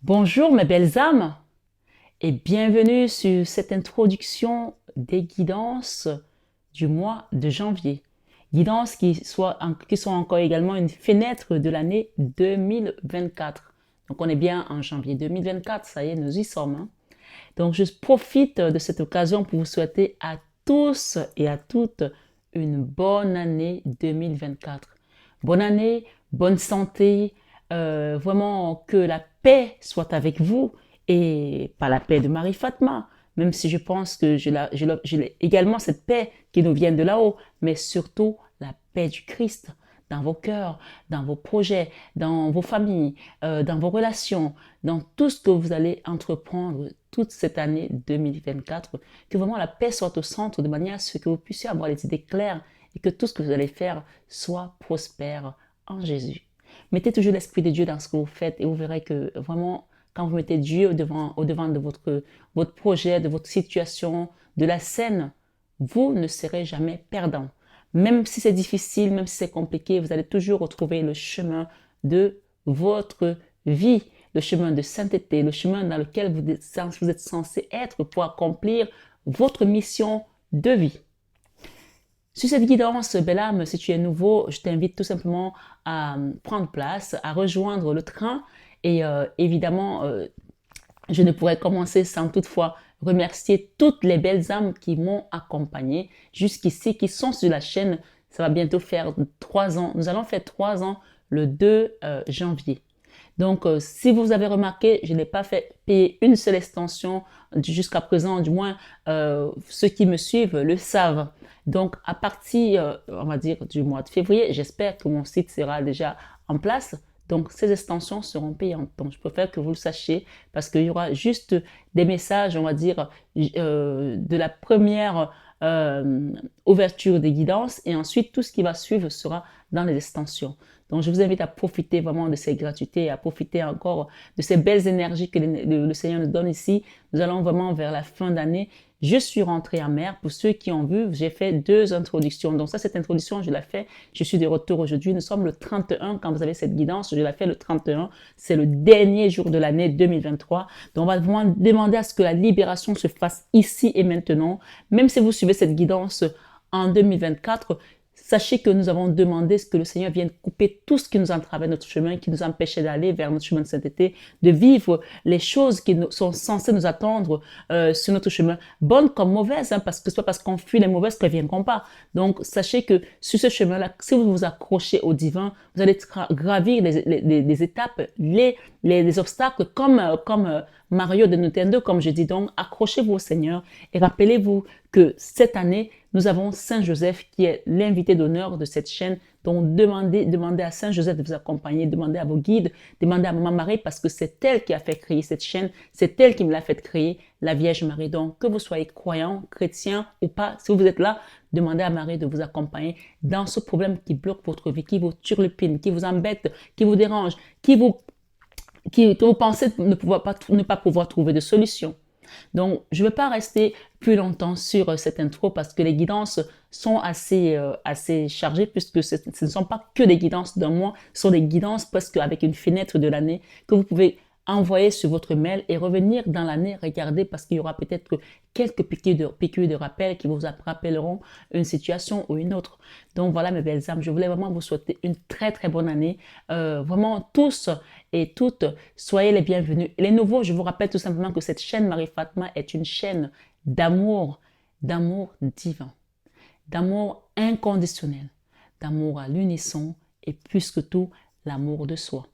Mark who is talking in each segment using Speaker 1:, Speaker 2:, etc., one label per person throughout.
Speaker 1: Bonjour mes belles âmes et bienvenue sur cette introduction des guidances du mois de janvier. Guidances qui sont encore également une fenêtre de l'année 2024. Donc on est bien en janvier 2024, ça y est, nous y sommes. Donc je profite de cette occasion pour vous souhaiter à tous et à toutes une bonne année 2024. Bonne année, bonne santé, vraiment que la paix soit avec vous et pas la paix de Marie Fatma, même si je pense que j'ai également cette paix qui nous vient de là-haut, mais surtout la paix du Christ dans vos cœurs, dans vos projets, dans vos familles, dans vos relations, dans tout ce que vous allez entreprendre toute cette année 2024, que vraiment la paix soit au centre de manière à ce que vous puissiez avoir les idées claires et que tout ce que vous allez faire soit prospère en Jésus. Mettez toujours l'Esprit de Dieu dans ce que vous faites et vous verrez que vraiment, quand vous mettez Dieu au devant de votre projet, de votre situation, de la scène, vous ne serez jamais perdant. Même si c'est difficile, même si c'est compliqué, vous allez toujours retrouver le chemin de votre vie, le chemin de sainteté, le chemin dans lequel vous êtes censé être pour accomplir votre mission de vie. Sur cette guidance, belle âme, si tu es nouveau, je t'invite tout simplement à prendre place, à rejoindre le train et évidemment, je ne pourrais commencer sans toutefois remercier toutes les belles âmes qui m'ont accompagné jusqu'ici, qui sont sur la chaîne. Ça va bientôt faire 3 ans. Nous allons faire 3 ans le 2 janvier. Donc, si vous avez remarqué, je n'ai pas fait payer une seule extension jusqu'à présent, du moins ceux qui me suivent le savent. Donc, à partir, on va dire, du mois de février, j'espère que mon site sera déjà en place. Donc, ces extensions seront payantes. Donc, je préfère que vous le sachiez parce qu'il y aura juste des messages, on va dire, de la première ouverture des guidances et ensuite tout ce qui va suivre sera dans les extensions. Donc, je vous invite à profiter vraiment de ces gratuités, à profiter encore de ces belles énergies que le Seigneur nous donne ici. Nous allons vraiment vers la fin d'année. Je suis rentrée en mer. Pour ceux qui ont vu, j'ai fait 2 introductions. Donc ça, cette introduction, je la fais. Je suis de retour aujourd'hui. Nous sommes le 31 quand vous avez cette guidance. Je la fais le 31. C'est le dernier jour de l'année 2023. Donc on va vraiment demander à ce que la libération se fasse ici et maintenant. Même si vous suivez cette guidance en 2024, sachez que nous avons demandé ce que le Seigneur vienne couper tout ce qui nous entravait notre chemin, qui nous empêchait d'aller vers notre chemin de sainteté, de vivre les choses qui sont censées nous attendre sur notre chemin, bonnes comme mauvaises, hein, parce que c'est pas parce qu'on fuit les mauvaises qu'elles viendront pas. Donc, sachez que sur ce chemin-là, si vous vous accrochez au divin, vous allez gravir les étapes, les obstacles comme Mario de Nintendo, comme je dis. Donc, accrochez-vous au Seigneur et rappelez-vous que cette année, nous avons Saint Joseph qui est l'invité d'honneur de cette chaîne. Donc, demandez à Saint Joseph de vous accompagner, demandez à vos guides, demandez à Maman Marie parce que c'est elle qui a fait créer cette chaîne, c'est elle qui me l'a fait créer, la Vierge Marie. Donc, que vous soyez croyant, chrétien ou pas, si vous êtes là, demandez à Marie de vous accompagner dans ce problème qui bloque votre vie, qui vous turlupine, qui vous embête, qui vous dérange, que vous pensez ne pas pouvoir trouver de solution. Donc, je ne vais pas rester plus longtemps sur cette intro parce que les guidances sont assez chargées puisque ce ne sont pas que des guidances d'un mois, ce sont des guidances presque avec une fenêtre de l'année que vous pouvez envoyer sur votre mail et revenir dans l'année, regarder parce qu'il y aura peut-être quelques piqûres de rappel qui vous rappelleront une situation ou une autre. Donc voilà mes belles âmes, je voulais vraiment vous souhaiter une très très bonne année. Vraiment tous et toutes, soyez les bienvenus. Et les nouveaux, je vous rappelle tout simplement que cette chaîne Marie Fatma est une chaîne d'amour divin, d'amour inconditionnel, d'amour à l'unisson et plus que tout, l'amour de soi.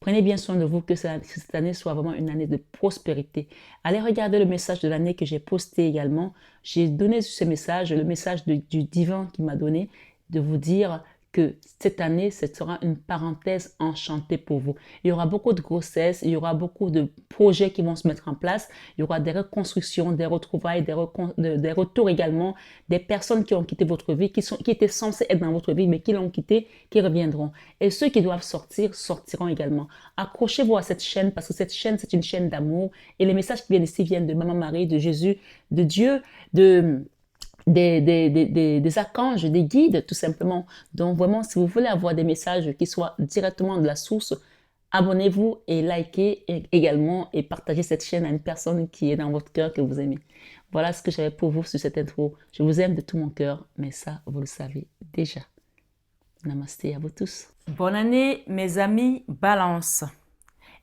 Speaker 1: Prenez bien soin de vous, que cette année soit vraiment une année de prospérité. Allez regarder le message de l'année que j'ai posté également. J'ai donné ce message, le message du divin qui m'a donné, de vous dire que cette année, ce sera une parenthèse enchantée pour vous. Il y aura beaucoup de grossesses, il y aura beaucoup de projets qui vont se mettre en place, il y aura des reconstructions, des retrouvailles, des retours également, des personnes qui ont quitté votre vie, qui étaient censées être dans votre vie, mais qui l'ont quitté, qui reviendront. Et ceux qui doivent sortir, sortiront également. Accrochez-vous à cette chaîne parce que cette chaîne, c'est une chaîne d'amour. Et les messages qui viennent ici viennent de Maman Marie, de Jésus, de Dieu, des archanges, des guides, tout simplement. Donc, vraiment, si vous voulez avoir des messages qui soient directement de la source, abonnez-vous et likez également et partagez cette chaîne à une personne qui est dans votre cœur que vous aimez. Voilà ce que j'avais pour vous sur cette intro. Je vous aime de tout mon cœur, mais ça, vous le savez déjà. Namasté à vous tous. Bonne année, mes amis Balance.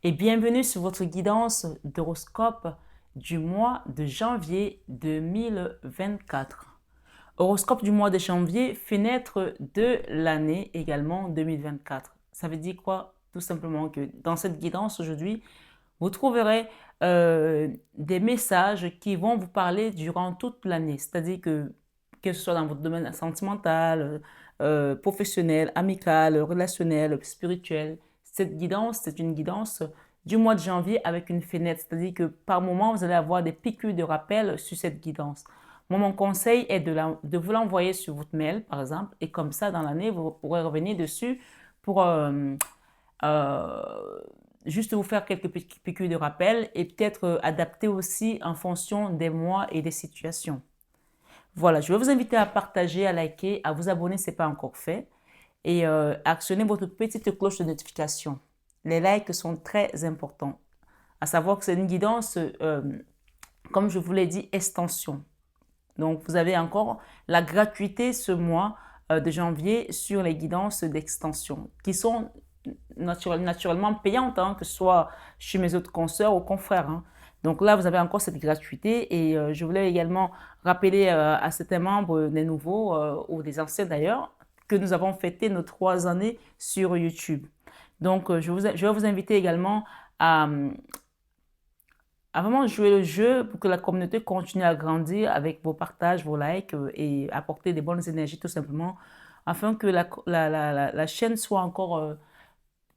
Speaker 1: Et bienvenue sur votre guidance d'horoscope du mois de janvier 2024. Horoscope du mois de janvier, fenêtre de l'année également 2024. Ça veut dire quoi? Tout simplement que dans cette guidance aujourd'hui, vous trouverez des messages qui vont vous parler durant toute l'année. C'est-à-dire que ce soit dans votre domaine sentimental, professionnel, amical, relationnel, spirituel. Cette guidance, c'est une guidance du mois de janvier avec une fenêtre. C'est-à-dire que par moment, vous allez avoir des piqûres de rappel sur cette guidance. Moi, mon conseil est de vous l'envoyer sur votre mail, par exemple, et comme ça, dans l'année, vous pourrez revenir dessus pour juste vous faire quelques piqûres de rappel et peut-être adapter aussi en fonction des mois et des situations. Voilà, je vais vous inviter à partager, à liker, à vous abonner si ce n'est pas encore fait et actionner votre petite cloche de notification. Les likes sont très importants. À savoir que c'est une guidance, comme je vous l'ai dit, extension. Donc, vous avez encore la gratuité ce mois de janvier sur les guidances d'extension qui sont naturellement payantes, hein, que ce soit chez mes autres consoeurs ou confrères. Hein. Donc là, vous avez encore cette gratuité et je voulais également rappeler à certains membres, des nouveaux ou des anciens d'ailleurs, que nous avons fêté nos 3 années sur YouTube. Donc, je vais vous inviter également à vraiment jouer le jeu pour que la communauté continue à grandir avec vos partages, vos likes et apporter des bonnes énergies tout simplement, afin que la chaîne soit encore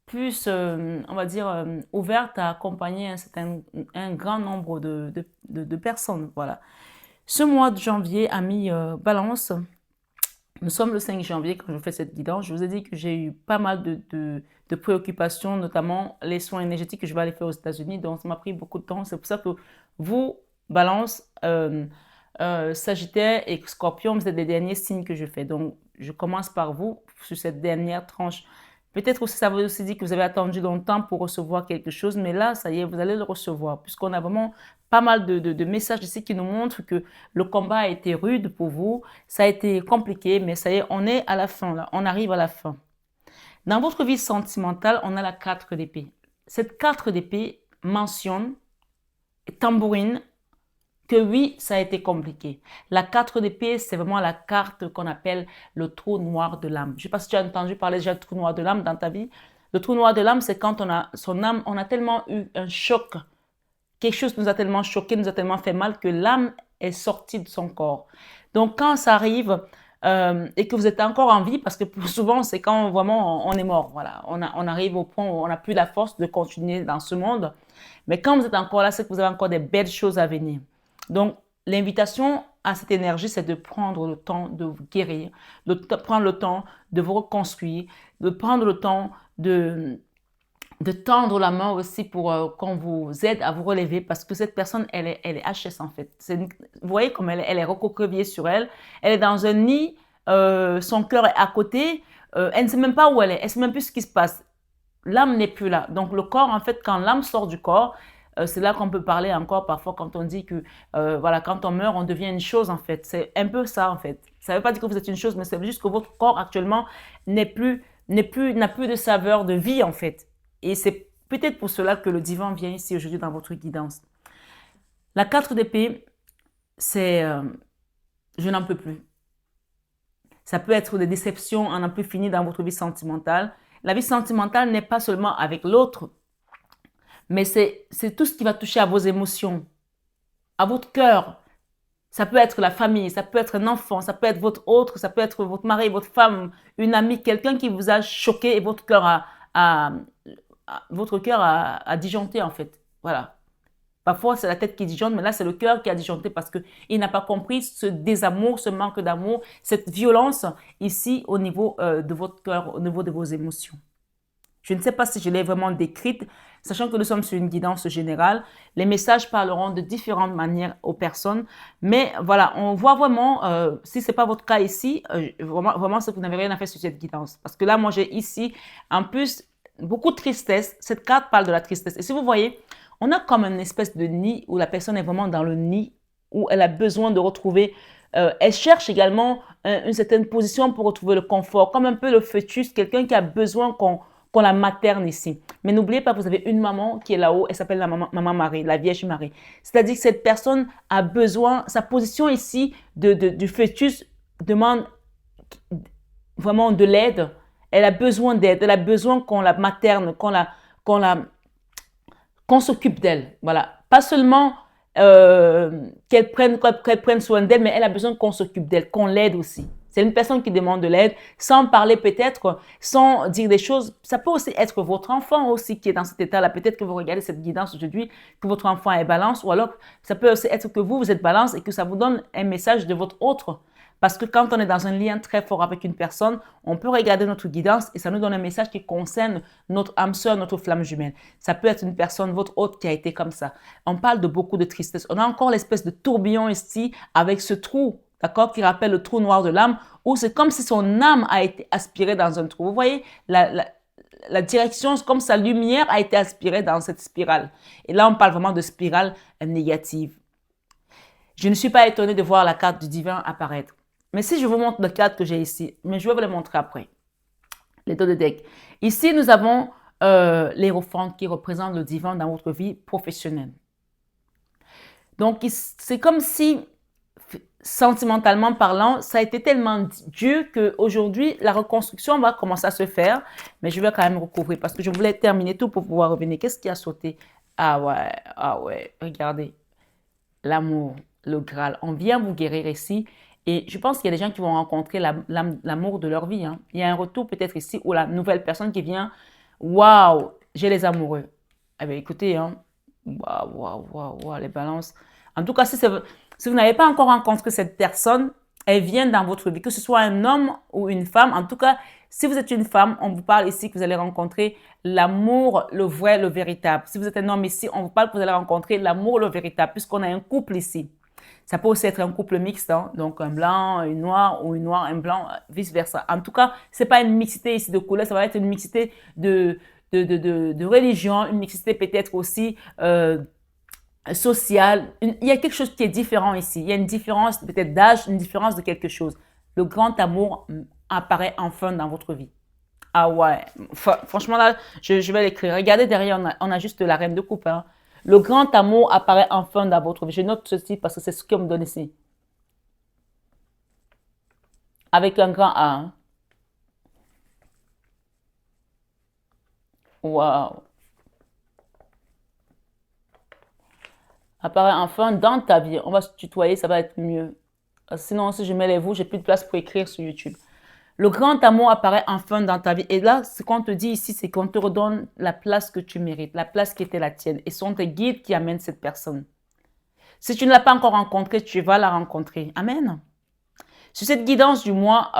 Speaker 1: plus, on va dire, ouverte à accompagner un grand nombre de personnes. Voilà. Ce mois de janvier, amis Balance, nous sommes le 5 janvier quand je fais cette guidance. Je vous ai dit que j'ai eu pas mal de préoccupations, notamment les soins énergétiques que je vais aller faire aux États-Unis. Donc, ça m'a pris beaucoup de temps. C'est pour ça que vous, Balance, Sagittaire et Scorpion, c'est des derniers signes que je fais. Donc, je commence par vous sur cette dernière tranche. Peut-être aussi, ça veut aussi dire que vous avez attendu longtemps pour recevoir quelque chose, mais là, ça y est, vous allez le recevoir, puisqu'on a vraiment pas mal de messages ici qui nous montrent que le combat a été rude pour vous, ça a été compliqué, mais ça y est, on est à la fin, là, on arrive à la fin. Dans votre vie sentimentale, on a la 4 d'épée. Cette 4 d'épée mentionne, tambourine, que oui, ça a été compliqué. La 4 d'épée, c'est vraiment la carte qu'on appelle le trou noir de l'âme. Je ne sais pas si tu as entendu parler déjà du trou noir de l'âme dans ta vie. Le trou noir de l'âme, c'est quand on a son âme, on a tellement eu un choc, quelque chose nous a tellement choqué, nous a tellement fait mal que l'âme est sortie de son corps. Donc quand ça arrive et que vous êtes encore en vie, parce que souvent c'est quand vraiment on est mort, voilà, on arrive au point où on n'a plus la force de continuer dans ce monde. Mais quand vous êtes encore là, c'est que vous avez encore des belles choses à venir. Donc, l'invitation à cette énergie, c'est de prendre le temps de vous guérir, de prendre le temps de vous reconstruire, de prendre le temps de tendre la main aussi pour qu'on vous aide à vous relever parce que cette personne, elle est HS en fait. Vous voyez comme elle est recroquevillée sur elle. Elle est dans un nid, son cœur est à côté, elle ne sait même pas où elle est ne sait même plus ce qui se passe. L'âme n'est plus là. Donc, le corps, en fait, quand l'âme sort du corps, c'est là qu'on peut parler encore parfois quand on dit que voilà, quand on meurt, on devient une chose en fait. C'est un peu ça en fait. Ça ne veut pas dire que vous êtes une chose, mais c'est juste que votre corps actuellement n'a plus de saveur de vie en fait. Et c'est peut-être pour cela que le divin vient ici aujourd'hui dans votre guidance. La 4 d'épée, c'est je n'en peux plus. Ça peut être des déceptions, on n'en peut finir dans votre vie sentimentale. La vie sentimentale n'est pas seulement avec l'autre, mais c'est tout ce qui va toucher à vos émotions, à votre cœur. Ça peut être la famille, ça peut être un enfant, ça peut être votre autre, ça peut être votre mari, votre femme, une amie, quelqu'un qui vous a choqué et votre cœur a disjoncté en fait. Voilà. Parfois, c'est la tête qui disjoncte, mais là, c'est le cœur qui a disjoncté parce qu'il n'a pas compris ce désamour, ce manque d'amour, cette violence ici au niveau de votre cœur, au niveau de vos émotions. Je ne sais pas si je l'ai vraiment décrite, sachant que nous sommes sur une guidance générale. Les messages parleront de différentes manières aux personnes. Mais voilà, on voit vraiment, si ce n'est pas votre cas ici, vraiment, c'est que vous n'avez rien à faire sur cette guidance. Parce que là, moi, j'ai ici, en plus, beaucoup de tristesse. Cette carte parle de la tristesse. Et si vous voyez, on a comme une espèce de nid où la personne est vraiment dans le nid, où elle a besoin de retrouver, elle cherche également une certaine position pour retrouver le confort, comme un peu le fœtus, quelqu'un qui a besoin qu'on la materne ici. Mais n'oubliez pas, vous avez une maman qui est là-haut, elle s'appelle la maman Marie, la Vierge Marie. C'est-à-dire que cette personne a besoin, sa position ici du fœtus demande vraiment de l'aide. Elle a besoin d'aide, elle a besoin qu'on la materne, qu'on s'occupe d'elle. Voilà. Pas seulement qu'elle prenne soin d'elle, mais elle a besoin qu'on s'occupe d'elle, qu'on l'aide aussi. C'est une personne qui demande de l'aide, sans parler peut-être, sans dire des choses. Ça peut aussi être votre enfant aussi qui est dans cet état-là. Peut-être que vous regardez cette guidance aujourd'hui, que votre enfant est balance, ou alors ça peut aussi être que vous êtes balance et que ça vous donne un message de votre autre. Parce que quand on est dans un lien très fort avec une personne, on peut regarder notre guidance et ça nous donne un message qui concerne notre âme sœur, notre flamme jumelle. Ça peut être une personne, votre hôte, qui a été comme ça. On parle de beaucoup de tristesse. On a encore l'espèce de tourbillon ici avec ce trou, d'accord, qui rappelle le trou noir de l'âme, où c'est comme si son âme a été aspirée dans un trou. Vous voyez, la direction, comme sa lumière a été aspirée dans cette spirale. Et là, on parle vraiment de spirale négative. Je ne suis pas étonnée de voir la carte du divin apparaître. Mais si je vous montre la carte que j'ai ici, mais je vais vous les montrer après. Les dos de deck. Ici, nous avons l'Hiérophante qui représente le divin dans votre vie professionnelle. Donc, c'est comme si, sentimentalement parlant, ça a été tellement dur qu'aujourd'hui, la reconstruction va commencer à se faire. Mais je vais quand même recouvrir parce que je voulais terminer tout pour pouvoir revenir. Qu'est-ce qui a sauté? Ah ouais, regardez. L'amour, le Graal. On vient vous guérir ici. Et je pense qu'il y a des gens qui vont rencontrer l'amour de leur vie. Hein. Il y a un retour peut-être ici où la nouvelle personne qui vient, waouh, j'ai les amoureux. Eh bien, écoutez, hein, waouh, les balances. En tout cas, si vous n'avez pas encore rencontré cette personne, elle vient dans votre vie, que ce soit un homme ou une femme. En tout cas, si vous êtes une femme, on vous parle ici que vous allez rencontrer l'amour, le vrai, le véritable. Si vous êtes un homme ici, on vous parle que vous allez rencontrer l'amour, le véritable, puisqu'on a un couple ici. Ça peut aussi être un couple mixte, hein, donc un blanc, une noire, ou une noire, un blanc, vice-versa. En tout cas, ce n'est pas une mixité ici de couleurs, ça va être une mixité de religion, une mixité peut-être aussi sociale. Il y a quelque chose qui est différent ici. Il y a une différence peut-être d'âge, une différence de quelque chose. Le grand amour apparaît enfin dans votre vie. Ah ouais, franchement là, je vais l'écrire. Regardez derrière, on a juste la reine de coupe, hein. Le grand amour apparaît enfin dans votre vie. Je note ceci parce que c'est ce qu'on me donne ici. Avec un grand A. Hein. Waouh. Apparaît enfin dans ta vie. On va se tutoyer, ça va être mieux. Sinon, si je mets les vous, j'ai plus de place pour écrire sur YouTube. Le grand amour apparaît enfin dans ta vie. Et là, ce qu'on te dit ici, c'est qu'on te redonne la place que tu mérites, la place qui était la tienne. Et ce sont tes guides qui amènent cette personne. Si tu ne l'as pas encore rencontrée, tu vas la rencontrer. Amen. Sur cette guidance du mois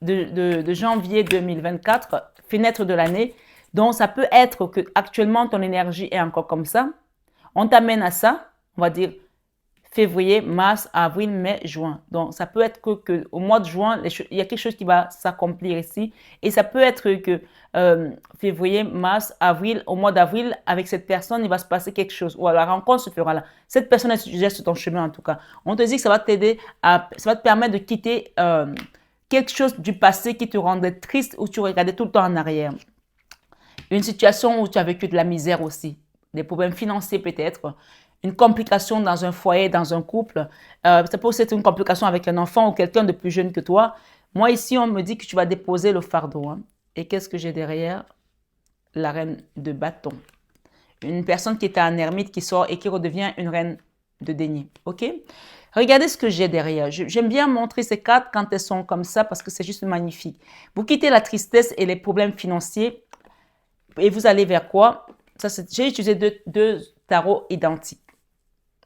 Speaker 1: de janvier 2024, fenêtre de l'année, donc ça peut être que actuellement ton énergie est encore comme ça. On t'amène à ça, on va dire février, mars, avril, mai, juin. Donc, ça peut être que au mois de juin, il y a quelque chose qui va s'accomplir ici. Et ça peut être que février, mars, avril, au mois d'avril, avec cette personne, il va se passer quelque chose. Ou la rencontre se fera là. Cette personne est déjà sur ton chemin, en tout cas. On te dit que ça va t'aider, ça va te permettre de quitter quelque chose du passé qui te rendait triste ou tu regardais tout le temps en arrière. Une situation où tu as vécu de la misère aussi. Des problèmes financiers peut-être. Une complication dans un foyer, dans un couple. Ça peut aussi être une complication avec un enfant ou quelqu'un de plus jeune que toi. Moi, ici, on me dit que tu vas déposer le fardeau. Hein. Et qu'est-ce que j'ai derrière? La reine de bâton. Une personne qui était un ermite qui sort et qui redevient une reine de denier. OK? Regardez ce que j'ai derrière. J'aime bien montrer ces cartes quand elles sont comme ça parce que c'est juste magnifique. Vous quittez la tristesse et les problèmes financiers et vous allez vers quoi? J'ai utilisé deux tarots identiques,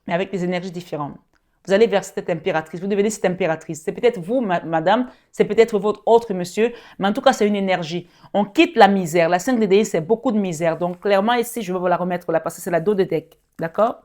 Speaker 1: mais avec des énergies différentes. Vous allez vers cette impératrice, vous devenez cette impératrice. C'est peut-être vous, madame, c'est peut-être votre autre monsieur, mais en tout cas, c'est une énergie. On quitte la misère. La 5 de dés, c'est beaucoup de misère. Donc, clairement, ici, je vais vous la remettre là parce que c'est la dos de deck. D'accord?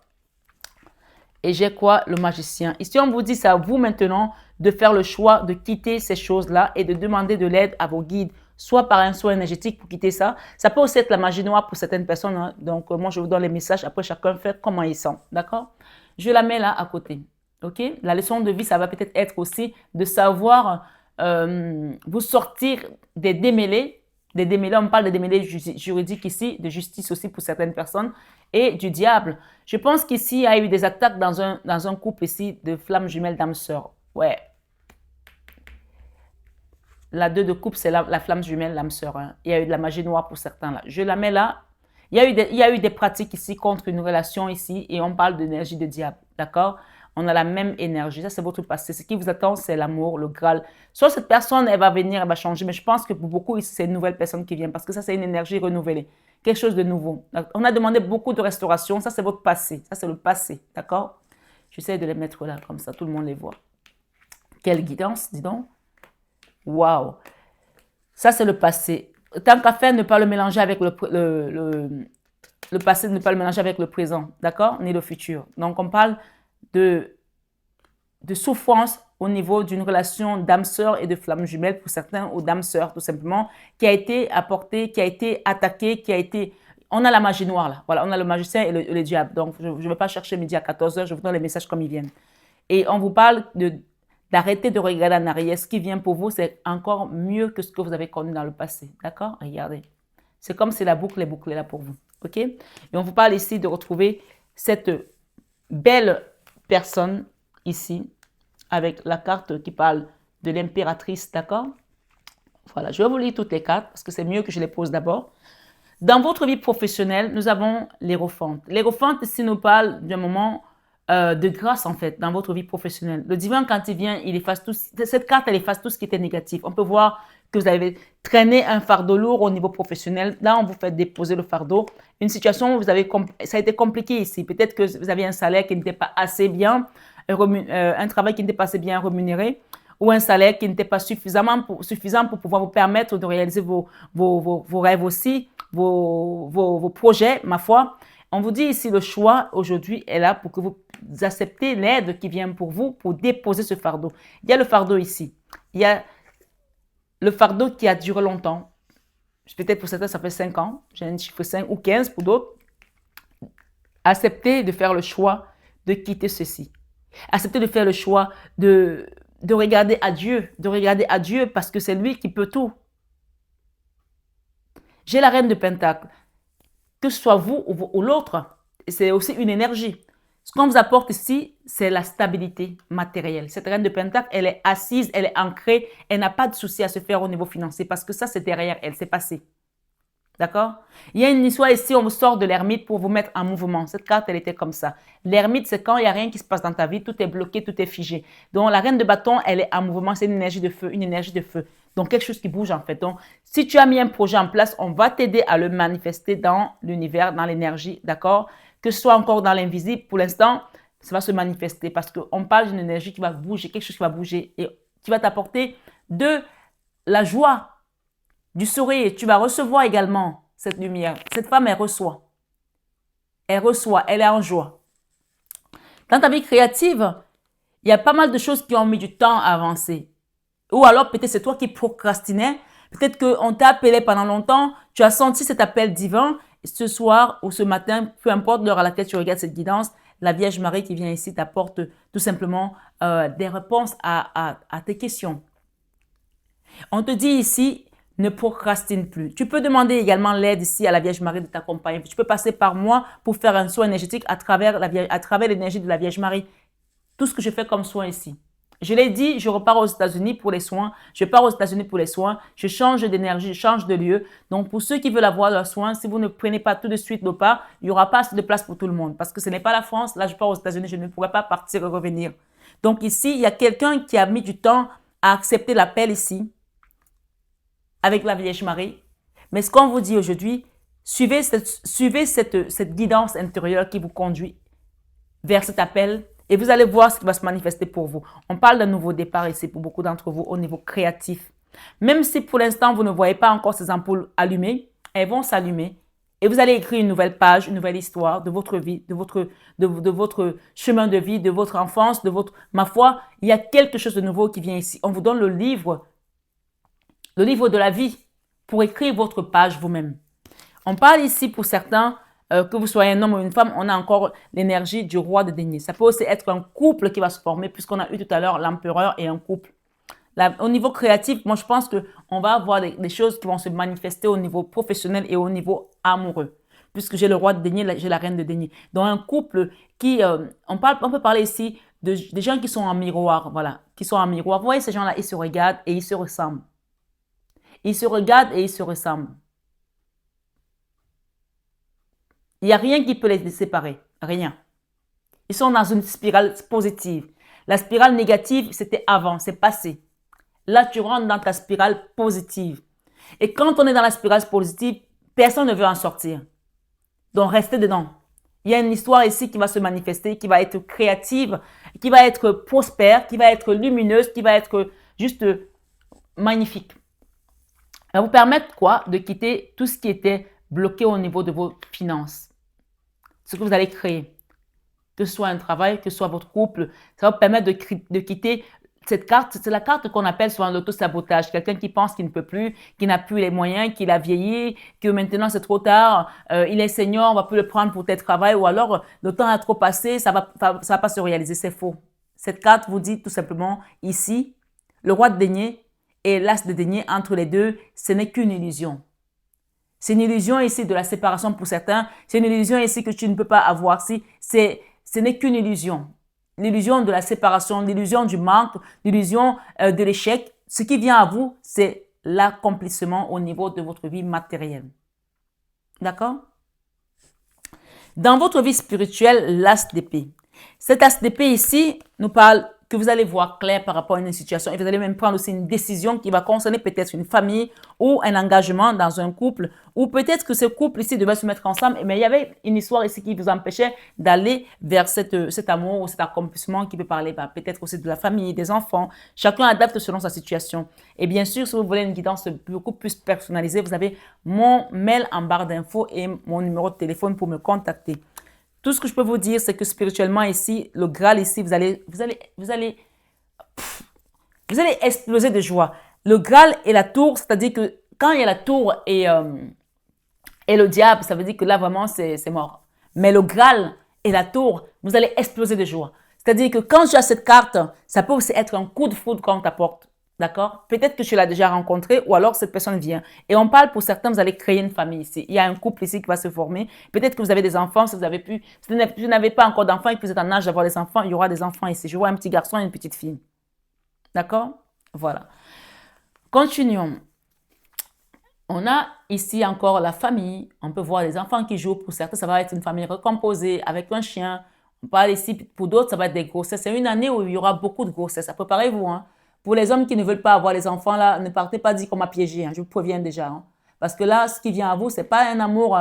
Speaker 1: Et j'ai quoi? Le magicien. Ici, on vous dit, c'est à vous maintenant de faire le choix de quitter ces choses-là et de demander de l'aide à vos guides soit par un soin énergétique pour quitter ça. Ça peut aussi être la magie noire pour certaines personnes. Hein. Donc, moi, je vous donne les messages. Après, chacun fait comment il sent. D'accord? Je la mets là à côté. OK? La leçon de vie, ça va peut-être être aussi de savoir vous sortir des démêlés. Des démêlés, on parle de démêlés juridiques ici, de justice aussi pour certaines personnes, et du diable. Je pense qu'ici, il y a eu des attaques dans un couple ici de flammes jumelles d'âme sœur. Ouais. La 2 de coupe, c'est la flamme jumelle, l'âme sœur. Hein. Il y a eu de la magie noire pour certains là. Je la mets là. Il y a eu des pratiques ici contre une relation ici et on parle d'énergie de diable. D'accord? On a la même énergie. Ça, c'est votre passé. Ce qui vous attend, c'est l'amour, le Graal. Soit cette personne, elle va venir, elle va changer. Mais je pense que pour beaucoup, ici, c'est une nouvelle personne qui vient parce que ça, c'est une énergie renouvelée. Quelque chose de nouveau. On a demandé beaucoup de restauration. Ça, c'est votre passé. Ça, c'est le passé. D'accord? J'essaie de les mettre là, comme ça, tout le monde les voit. Quelle guidance, dis donc. Waouh! Ça, c'est le passé. Tant qu'à faire, ne pas le mélanger avec le passé, ne pas le mélanger avec le présent, d'accord? Ni le futur. Donc, on parle de souffrance au niveau d'une relation d'âme-sœur et de flamme jumelle pour certains, ou d'âme-sœur, tout simplement, qui a été apportée, qui a été attaquée, qui a été... On a la magie noire, là. Voilà, on a le magicien et le diable. Donc, je ne vais pas chercher midi à 14 h, je vous donne les messages comme ils viennent. Et on vous parle d'arrêter de regarder en arrière. Ce qui vient pour vous, c'est encore mieux que ce que vous avez connu dans le passé. D'accord? Regardez. C'est comme si la boucle est bouclée là pour vous. OK? Et on vous parle ici de retrouver cette belle personne ici avec la carte qui parle de l'impératrice. D'accord? Voilà. Je vais vous lire toutes les cartes parce que c'est mieux que je les pose d'abord. Dans votre vie professionnelle, nous avons l'Hiérophante. L'Hiérophante ici nous parle d'un moment de grâce en fait dans votre vie professionnelle. Le divin quand il vient, il efface tout. Cette carte elle efface tout ce qui était négatif. On peut voir que vous avez traîné un fardeau lourd au niveau professionnel. Là, on vous fait déposer le fardeau. Une situation où ça a été compliqué ici. Peut-être que vous avez un salaire qui n'était pas assez bien, un travail qui n'était pas assez bien rémunéré, ou un salaire qui n'était pas suffisant pour pouvoir vous permettre de réaliser vos rêves aussi, vos projets, ma foi. On vous dit ici, le choix aujourd'hui est là pour que vous acceptez l'aide qui vient pour vous pour déposer ce fardeau. Il y a le fardeau ici. Il y a le fardeau qui a duré longtemps. Peut-être pour certains, ça fait 5 ans. J'ai un chiffre 5 ou 15 pour d'autres. Acceptez de faire le choix de quitter ceci. Acceptez de faire le choix de regarder à Dieu. De regarder à Dieu parce que c'est lui qui peut tout. J'ai la reine de Pentacle. Que ce soit vous ou l'autre, c'est aussi une énergie. Ce qu'on vous apporte ici, c'est la stabilité matérielle. Cette reine de Pentacle, elle est assise, elle est ancrée, elle n'a pas de souci à se faire au niveau financier parce que ça, c'est derrière elle, c'est passé. D'accord? Il y a une histoire ici, on vous sort de l'ermite pour vous mettre en mouvement. Cette carte, elle était comme ça. L'ermite, c'est quand il n'y a rien qui se passe dans ta vie, tout est bloqué, tout est figé. Donc, la reine de bâton, elle est en mouvement, c'est une énergie de feu, une énergie de feu. Donc, quelque chose qui bouge en fait. Donc, si tu as mis un projet en place, on va t'aider à le manifester dans l'univers, dans l'énergie, d'accord? Que ce soit encore dans l'invisible, pour l'instant, ça va se manifester parce qu'on parle d'une énergie qui va bouger, quelque chose qui va bouger et qui va t'apporter de la joie, du sourire. Tu vas recevoir également cette lumière. Cette femme, elle reçoit. Elle reçoit, elle est en joie. Dans ta vie créative, il y a pas mal de choses qui ont mis du temps à avancer. Ou alors, peut-être c'est toi qui procrastinais. Peut-être qu'on t'a appelé pendant longtemps. Tu as senti cet appel divin. Ce soir ou ce matin, peu importe l'heure à laquelle tu regardes cette guidance, la Vierge Marie qui vient ici t'apporte tout simplement des réponses à tes questions. On te dit ici, ne procrastine plus. Tu peux demander également l'aide ici à la Vierge Marie de t'accompagner. Tu peux passer par moi pour faire un soin énergétique à travers l'énergie de la Vierge Marie. Tout ce que je fais comme soin ici. Je l'ai dit, je repars aux États-Unis pour les soins. Je pars aux États-Unis pour les soins. Je change d'énergie, je change de lieu. Donc, pour ceux qui veulent avoir leurs soins, si vous ne prenez pas tout de suite le pas, il n'y aura pas assez de place pour tout le monde. Parce que ce n'est pas la France. Là, je pars aux États-Unis, je ne pourrai pas partir et revenir. Donc, ici, il y a quelqu'un qui a mis du temps à accepter l'appel ici, avec la Vierge Marie. Mais ce qu'on vous dit aujourd'hui, suivez cette guidance intérieure qui vous conduit vers cet appel. Et vous allez voir ce qui va se manifester pour vous. On parle d'un nouveau départ ici pour beaucoup d'entre vous au niveau créatif. Même si pour l'instant, vous ne voyez pas encore ces ampoules allumées, elles vont s'allumer. Et vous allez écrire une nouvelle page, une nouvelle histoire de votre vie, de votre chemin de vie, de votre enfance, Ma foi, il y a quelque chose de nouveau qui vient ici. On vous donne le livre de la vie. pour écrire votre page vous-même. On parle ici pour certains, que vous soyez un homme ou une femme, on a encore l'énergie du roi de denier. Ça peut aussi être un couple qui va se former, puisqu'on a eu tout à l'heure l'empereur et un couple. Là, au niveau créatif, moi, je pense qu'on va avoir des choses qui vont se manifester au niveau professionnel et au niveau amoureux. Puisque j'ai le roi de denier, j'ai la reine de denier. Dans un couple qui, on peut parler ici des gens qui sont en miroir, voilà, qui sont en miroir. Vous voyez, ces gens-là, ils se regardent et ils se ressemblent. Ils se regardent et ils se ressemblent. Il n'y a rien qui peut les séparer. Rien. Ils sont dans une spirale positive. La spirale négative, c'était avant, c'est passé. Là, tu rentres dans ta spirale positive. Et quand on est dans la spirale positive, personne ne veut en sortir. Donc, restez dedans. Il y a une histoire ici qui va se manifester, qui va être créative, qui va être prospère, qui va être lumineuse, qui va être juste magnifique. Elle va vous permettre quoi? De quitter tout ce qui était bloqué au niveau de vos finances. Ce que vous allez créer. Que ce soit un travail, que ce soit votre couple, ça va vous permettre de quitter cette carte. C'est la carte qu'on appelle souvent l'auto-sabotage. Quelqu'un qui pense qu'il ne peut plus, qui n'a plus les moyens, qu'il a vieilli, que maintenant c'est trop tard, il est senior, on va plus le prendre pour tel travail, ou alors le temps a trop passé, ça va pas se réaliser. C'est faux. Cette carte vous dit tout simplement ici, le roi de denier et l'as de denier, entre les deux, ce n'est qu'une illusion. C'est une illusion ici de la séparation pour certains. C'est une illusion ici que tu ne peux pas avoir. Ce n'est qu'une illusion. L'illusion de la séparation, l'illusion du manque, l'illusion de l'échec. Ce qui vient à vous, c'est l'accomplissement au niveau de votre vie matérielle. D'accord? Dans votre vie spirituelle, l'as d'épée. Cet as d'épée ici nous parle que vous allez voir clair par rapport à une situation et vous allez même prendre aussi une décision qui va concerner peut-être une famille ou un engagement dans un couple ou peut-être que ce couple ici devait se mettre ensemble mais il y avait une histoire ici qui vous empêchait d'aller vers cet amour ou cet accomplissement qui peut parler peut-être aussi de la famille, des enfants. Chacun adapte selon sa situation. Et bien sûr, si vous voulez une guidance beaucoup plus personnalisée, vous avez mon mail en barre d'infos et mon numéro de téléphone pour me contacter. Tout ce que je peux vous dire, c'est que spirituellement ici, le Graal ici, vous allez exploser de joie. Le Graal et la tour, c'est-à-dire que quand il y a la tour et le diable, ça veut dire que là vraiment c'est mort. Mais le Graal et la tour, vous allez exploser de joie. C'est-à-dire que quand tu as cette carte, ça peut aussi être un coup de foudre qu'on t'apporte. D'accord? Peut-être que tu l'as déjà rencontré ou alors cette personne vient. Et on parle pour certains, vous allez créer une famille ici. Il y a un couple ici qui va se former. Peut-être que vous avez des enfants, si vous n'avez pas encore d'enfants et que vous êtes en âge d'avoir des enfants, il y aura des enfants ici. Je vois un petit garçon et une petite fille. D'accord? Voilà. Continuons. On a ici encore la famille. On peut voir les enfants qui jouent. Pour certains, ça va être une famille recomposée avec un chien. On parle ici, pour d'autres, ça va être des grossesses. C'est une année où il y aura beaucoup de grossesses. Préparez-vous, hein. Pour les hommes qui ne veulent pas avoir les enfants, là, ne partez pas dire qu'on m'a piégé. Hein, je vous préviens déjà. Hein. Parce que là, ce qui vient à vous, ce n'est pas un amour.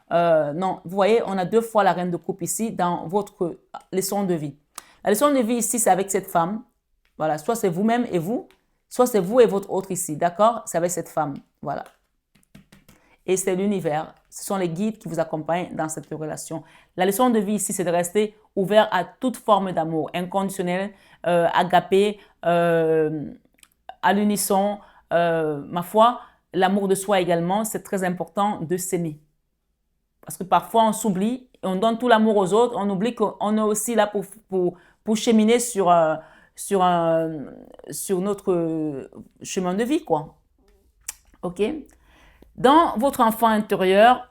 Speaker 1: Non, vous voyez, on a deux fois la reine de coupe ici dans votre leçon de vie. La leçon de vie ici, c'est avec cette femme. Voilà, soit c'est vous-même et vous, soit c'est vous et votre autre ici. D'accord? C'est avec cette femme. Voilà. Et c'est l'univers. Ce sont les guides qui vous accompagnent dans cette relation. La leçon de vie ici, c'est de rester ouvert à toute forme d'amour, inconditionnel, agapé, à l'unisson. Ma foi, l'amour de soi également, c'est très important de s'aimer. Parce que parfois, on s'oublie, on donne tout l'amour aux autres, on oublie qu'on est aussi là pour cheminer sur notre chemin de vie, quoi. OK? Dans votre enfant intérieur,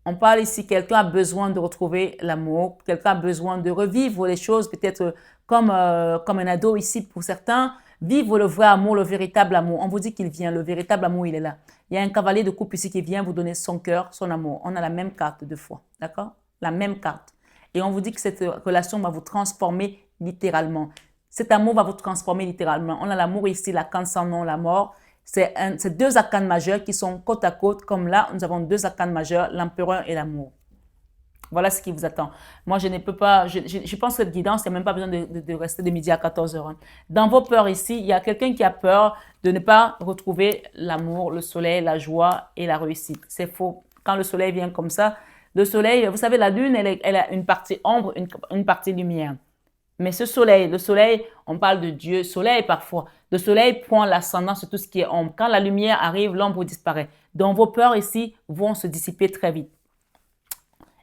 Speaker 1: on parle ici, quelqu'un a besoin de retrouver l'amour, quelqu'un a besoin de revivre les choses, peut-être comme un ado ici pour certains, vivre le vrai amour, le véritable amour. On vous dit qu'il vient, le véritable amour, il est là. Il y a un cavalier de coupe ici qui vient vous donner son cœur, son amour. On a la même carte deux fois, d'accord? La même carte. Et on vous dit que cette relation va vous transformer littéralement. Cet amour va vous transformer littéralement. On a l'amour ici, la canne sans nom, la mort. C'est deux arcanes majeurs qui sont côte à côte. Comme là, nous avons deux arcanes majeurs, l'empereur et l'amour. Voilà ce qui vous attend. Moi, je ne peux pas, je pense que cette guidance, il n'y a même pas besoin de rester de midi à 14 heures. Hein. Dans vos peurs ici, il y a quelqu'un qui a peur de ne pas retrouver l'amour, le soleil, la joie et la réussite. C'est faux. Quand le soleil vient comme ça, le soleil, vous savez, la lune, elle a une partie ombre, une partie lumière. Mais ce soleil, le soleil, on parle de Dieu, soleil parfois. Le soleil prend l'ascendant sur tout ce qui est ombre. Quand la lumière arrive, l'ombre disparaît. Donc vos peurs ici vont se dissiper très vite.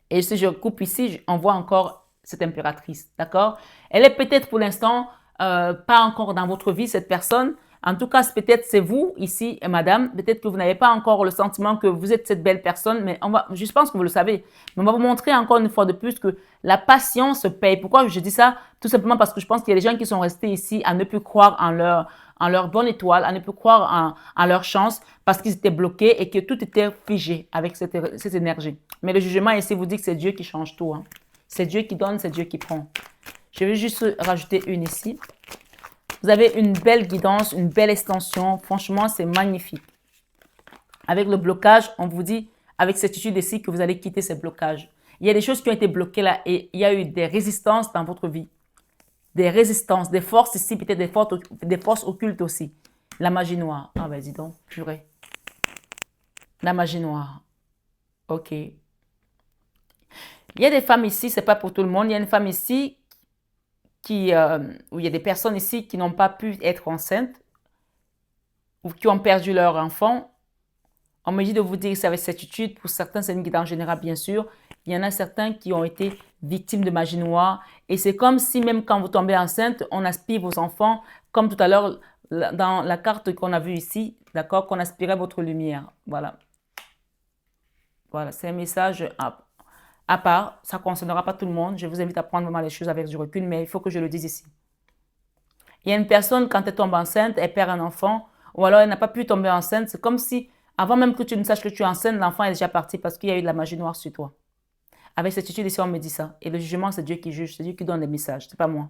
Speaker 1: Et si je coupe ici, on voit encore cette impératrice, d'accord? Elle est peut-être pour l'instant pas encore dans votre vie, cette personne. En tout cas, peut-être c'est vous ici, madame. Peut-être que vous n'avez pas encore le sentiment que vous êtes cette belle personne, mais je pense que vous le savez. Mais on va vous montrer encore une fois de plus que la patience paye. Pourquoi je dis ça? Tout simplement parce que je pense qu'il y a des gens qui sont restés ici à ne plus croire en leur bonne étoile, à ne plus croire en leur chance parce qu'ils étaient bloqués et que tout était figé avec cette énergie. Mais le jugement ici vous dit que c'est Dieu qui change tout. Hein. C'est Dieu qui donne, c'est Dieu qui prend. Je vais juste rajouter une ici. Vous avez une belle guidance, une belle extension. Franchement, c'est magnifique. Avec le blocage, on vous dit, avec cette étude ici, que vous allez quitter ces blocages. Il y a des choses qui ont été bloquées là et il y a eu des résistances dans votre vie. Des résistances, des forces ici, peut-être des forces occultes aussi. La magie noire. Ah ben dis donc, purée. La magie noire. Ok. Il y a des femmes ici, c'est pas pour tout le monde. Il y a une femme ici où il y a des personnes ici qui n'ont pas pu être enceintes ou qui ont perdu leur enfant. On me dit de vous dire que c'est avec certitude. Pour certains, c'est une guidance générale, bien sûr. Il y en a certains qui ont été victimes de magie noire. Et c'est comme si même quand vous tombez enceinte, on aspire vos enfants, comme tout à l'heure dans la carte qu'on a vue ici, d'accord, qu'on aspirait votre lumière. Voilà. Voilà, c'est un message à part. Ça ne concernera pas tout le monde. Je vous invite à prendre vraiment les choses avec du recul, mais il faut que je le dise ici. Il y a une personne, quand elle tombe enceinte, elle perd un enfant, ou alors elle n'a pas pu tomber enceinte. C'est comme si, avant même que tu ne saches que tu es enceinte, l'enfant est déjà parti parce qu'il y a eu de la magie noire sur toi. Avec cette étude ici, on me dit ça. Et le jugement, c'est Dieu qui juge, c'est Dieu qui donne les messages, c'est pas moi.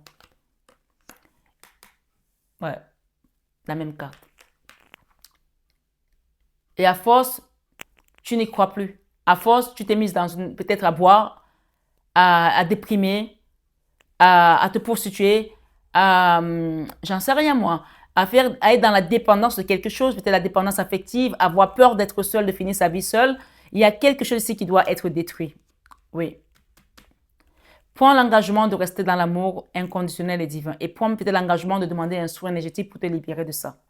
Speaker 1: Ouais, la même carte. Et à force, tu n'y crois plus. À force, tu t'es mise dans peut-être à boire, à déprimer, à te prostituer, j'en sais rien moi, à être dans la dépendance de quelque chose, peut-être la dépendance affective, avoir peur d'être seul, de finir sa vie seule. Il y a quelque chose ici qui doit être détruit. Oui. Prends l'engagement de rester dans l'amour inconditionnel et divin. Et prends peut-être l'engagement de demander un soin énergétique pour te libérer de ça.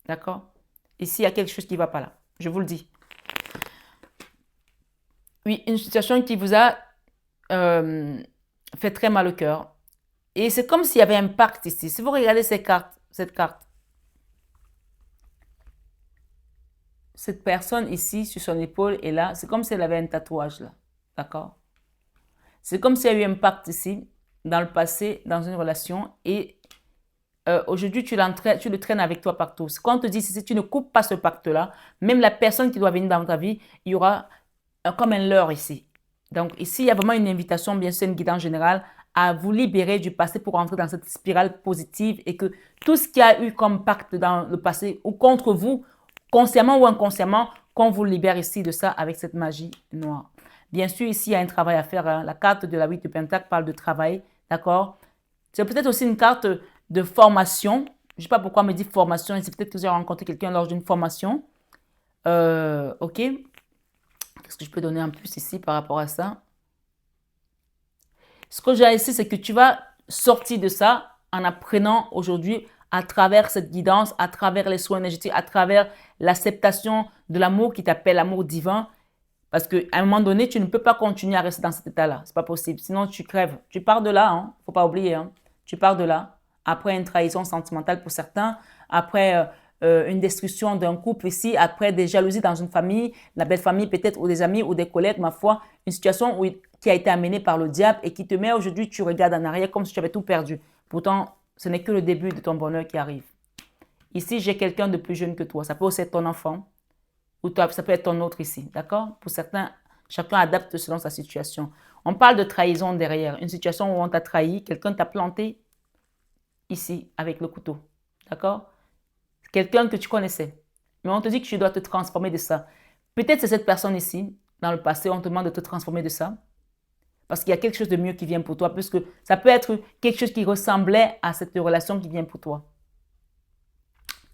Speaker 1: D'accord? Ici, il y a quelque chose qui ne va pas là. Je vous le dis. Oui, une situation qui vous a fait très mal au cœur. Et c'est comme s'il y avait un pacte ici. Si vous regardez cette carte, cette personne ici, sur son épaule et là, c'est comme si elle avait un tatouage là. D'accord? C'est comme s'il y a eu un pacte ici, dans le passé, dans une relation. Et aujourd'hui, tu le traînes avec toi partout. Quand on te dit, si tu ne coupes pas ce pacte-là, même la personne qui doit venir dans ta vie, il y aura comme un leurre ici. Donc ici, il y a vraiment une invitation, bien sûr, une guidance générale, à vous libérer du passé pour entrer dans cette spirale positive et que tout ce qu'il y a eu comme pacte dans le passé ou contre vous, consciemment ou inconsciemment, qu'on vous libère ici de ça avec cette magie noire. Bien sûr, ici, il y a un travail à faire. Hein. La carte de la 8 de Pentacle parle de travail, d'accord? C'est peut-être aussi une carte de formation. Je ne sais pas pourquoi on me dit formation. C'est peut-être que j'ai rencontré quelqu'un lors d'une formation. Ok. Qu'est-ce que je peux donner en plus ici par rapport à ça? Ce que j'ai ici, c'est que tu vas sortir de ça en apprenant aujourd'hui à travers cette guidance, à travers les soins énergétiques, à travers l'acceptation de l'amour qui t'appelle l'amour divin. Parce qu'à un moment donné, tu ne peux pas continuer à rester dans cet état-là. C'est pas possible. Sinon, tu crèves. Tu pars de là, hein. Faut pas oublier, hein. Tu pars de là. Après une trahison sentimentale pour certains, après une destruction d'un couple ici, après des jalousies dans une famille, la belle famille peut-être, ou des amis, ou des collègues, ma foi, une situation qui a été amenée par le diable et qui te met aujourd'hui, tu regardes en arrière comme si tu avais tout perdu. Pourtant, ce n'est que le début de ton bonheur qui arrive. Ici, j'ai quelqu'un de plus jeune que toi. Ça peut aussi être ton enfant. Ou toi, ça peut être ton autre ici, d'accord? Pour certains, chacun adapte selon sa situation. On parle de trahison derrière, une situation où on t'a trahi, quelqu'un t'a planté ici avec le couteau, d'accord? Quelqu'un que tu connaissais. Mais on te dit que tu dois te transformer de ça. Peut-être c'est cette personne ici, dans le passé, on te demande de te transformer de ça. Parce qu'il y a quelque chose de mieux qui vient pour toi, puisque ça peut être quelque chose qui ressemblait à cette relation qui vient pour toi.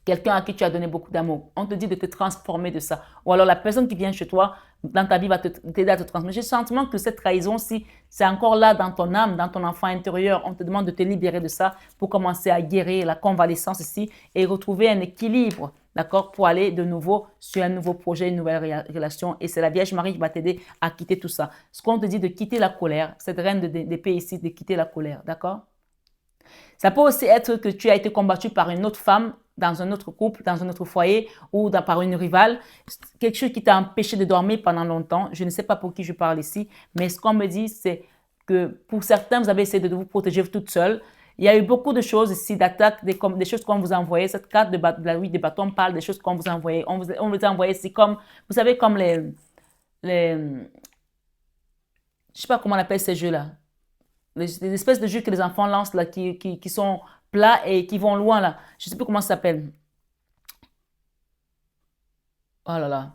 Speaker 1: Quelqu'un à qui tu as donné beaucoup d'amour. On te dit de te transformer de ça. Ou alors la personne qui vient chez toi dans ta vie va t'aider à te transmettre. J'ai le sentiment que cette trahison-ci, c'est encore là dans ton âme, dans ton enfant intérieur. On te demande de te libérer de ça pour commencer à guérir la convalescence ici et retrouver un équilibre, d'accord, pour aller de nouveau sur un nouveau projet, une nouvelle relation. Et c'est la Vierge Marie qui va t'aider à quitter tout ça. Ce qu'on te dit de quitter la colère, cette reine d'épée ici, de quitter la colère, d'accord? Ça peut aussi être que tu as été combattu par une autre femme dans un autre couple, dans un autre foyer ou par une rivale. Quelque chose qui t'a empêché de dormir pendant longtemps. Je ne sais pas pour qui je parle ici, mais ce qu'on me dit, c'est que pour certains, vous avez essayé de vous protéger toute seule. Il y a eu beaucoup de choses ici, d'attaques, des choses qu'on vous a envoyées. Cette carte de la 8 des bâtons parle des choses qu'on vous a envoyées. On vous a envoyé ici comme, vous savez, comme je sais pas comment on appelle ces jeux-là. Les espèces de jeux que les enfants lancent là, qui sont plats et qui vont loin là. Je ne sais plus comment ça s'appelle. Oh là là.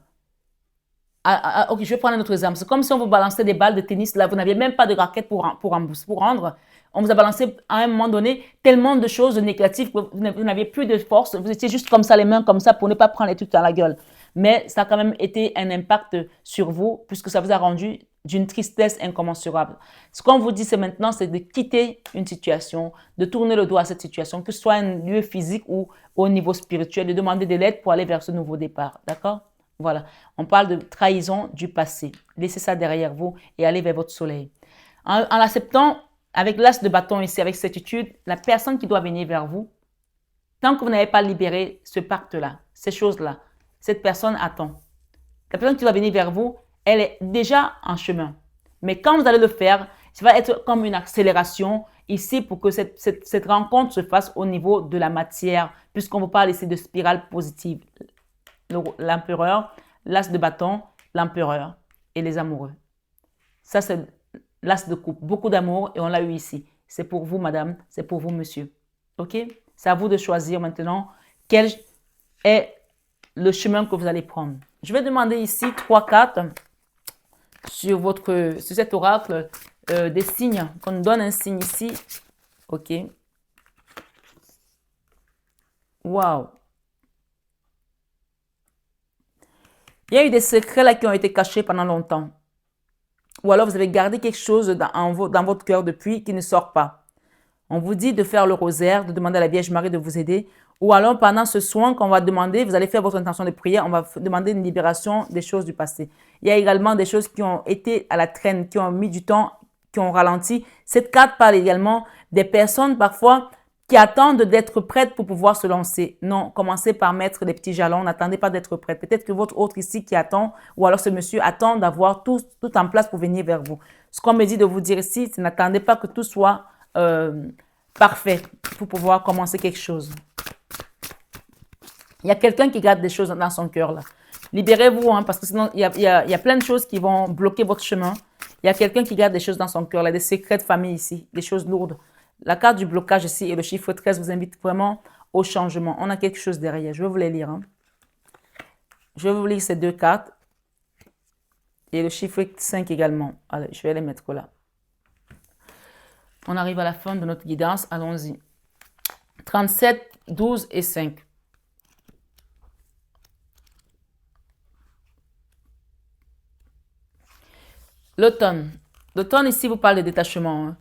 Speaker 1: Ok, je vais prendre un autre exemple. C'est comme si on vous balançait des balles de tennis là. Vous n'aviez même pas de raquette pour rendre. On vous a balancé à un moment donné tellement de choses négatives que vous n'aviez plus de force. Vous étiez juste comme ça, les mains comme ça pour ne pas prendre les trucs dans la gueule. Mais ça a quand même été un impact sur vous puisque ça vous a rendu d'une tristesse incommensurable. Ce qu'on vous dit, c'est maintenant, c'est de quitter une situation, de tourner le dos à cette situation, que ce soit un lieu physique ou au niveau spirituel, de demander de l'aide pour aller vers ce nouveau départ. D'accord? Voilà. On parle de trahison du passé. Laissez ça derrière vous et allez vers votre soleil. En l'acceptant, avec l'as de bâton ici, avec certitude, la personne qui doit venir vers vous, tant que vous n'avez pas libéré ce pacte-là, ces choses-là, cette personne attend. La personne qui doit venir vers vous, elle est déjà en chemin. Mais quand vous allez le faire, ça va être comme une accélération ici pour que cette rencontre se fasse au niveau de la matière, puisqu'on vous parle ici de spirale positive. L'empereur, l'as de bâton, l'empereur et les amoureux. Ça, c'est l'as de coupe. Beaucoup d'amour et on l'a eu ici. C'est pour vous, madame. C'est pour vous, monsieur. OK? C'est à vous de choisir maintenant quel est le chemin que vous allez prendre. Je vais demander ici 3 cartes sur cet oracle des signes. Qu'on nous donne un signe ici. OK? Waouh! Il y a eu des secrets là qui ont été cachés pendant longtemps. Ou alors vous avez gardé quelque chose dans votre cœur depuis qui ne sort pas. On vous dit de faire le rosaire, de demander à la Vierge Marie de vous aider. Ou alors pendant ce soin qu'on va demander, vous allez faire votre intention de prière, on va demander une libération des choses du passé. Il y a également des choses qui ont été à la traîne, qui ont mis du temps, qui ont ralenti. Cette carte parle également des personnes parfois qui attendent d'être prêtes pour pouvoir se lancer. Non, commencez par mettre des petits jalons, n'attendez pas d'être prête. Peut-être que votre autre ici qui attend, ou alors ce monsieur attend d'avoir tout en place pour venir vers vous. Ce qu'on me dit de vous dire ici, c'est n'attendez pas que tout soit parfait pour pouvoir commencer quelque chose. Il y a quelqu'un qui garde des choses dans son cœur là. Libérez-vous, hein, parce que sinon, il y a plein de choses qui vont bloquer votre chemin. Il y a quelqu'un qui garde des choses dans son cœur, là, des secrets de famille ici, des choses lourdes. La carte du blocage ici et le chiffre 13 vous invite vraiment au changement. On a quelque chose derrière. Je vais vous les lire. Hein. Je vais vous lire ces 2 cartes. Et le chiffre 5 également. Allez, je vais les mettre là. On arrive à la fin de notre guidance. Allons-y. 37, 12 et 5. L'automne. L'automne ici vous parle de détachement. Hein.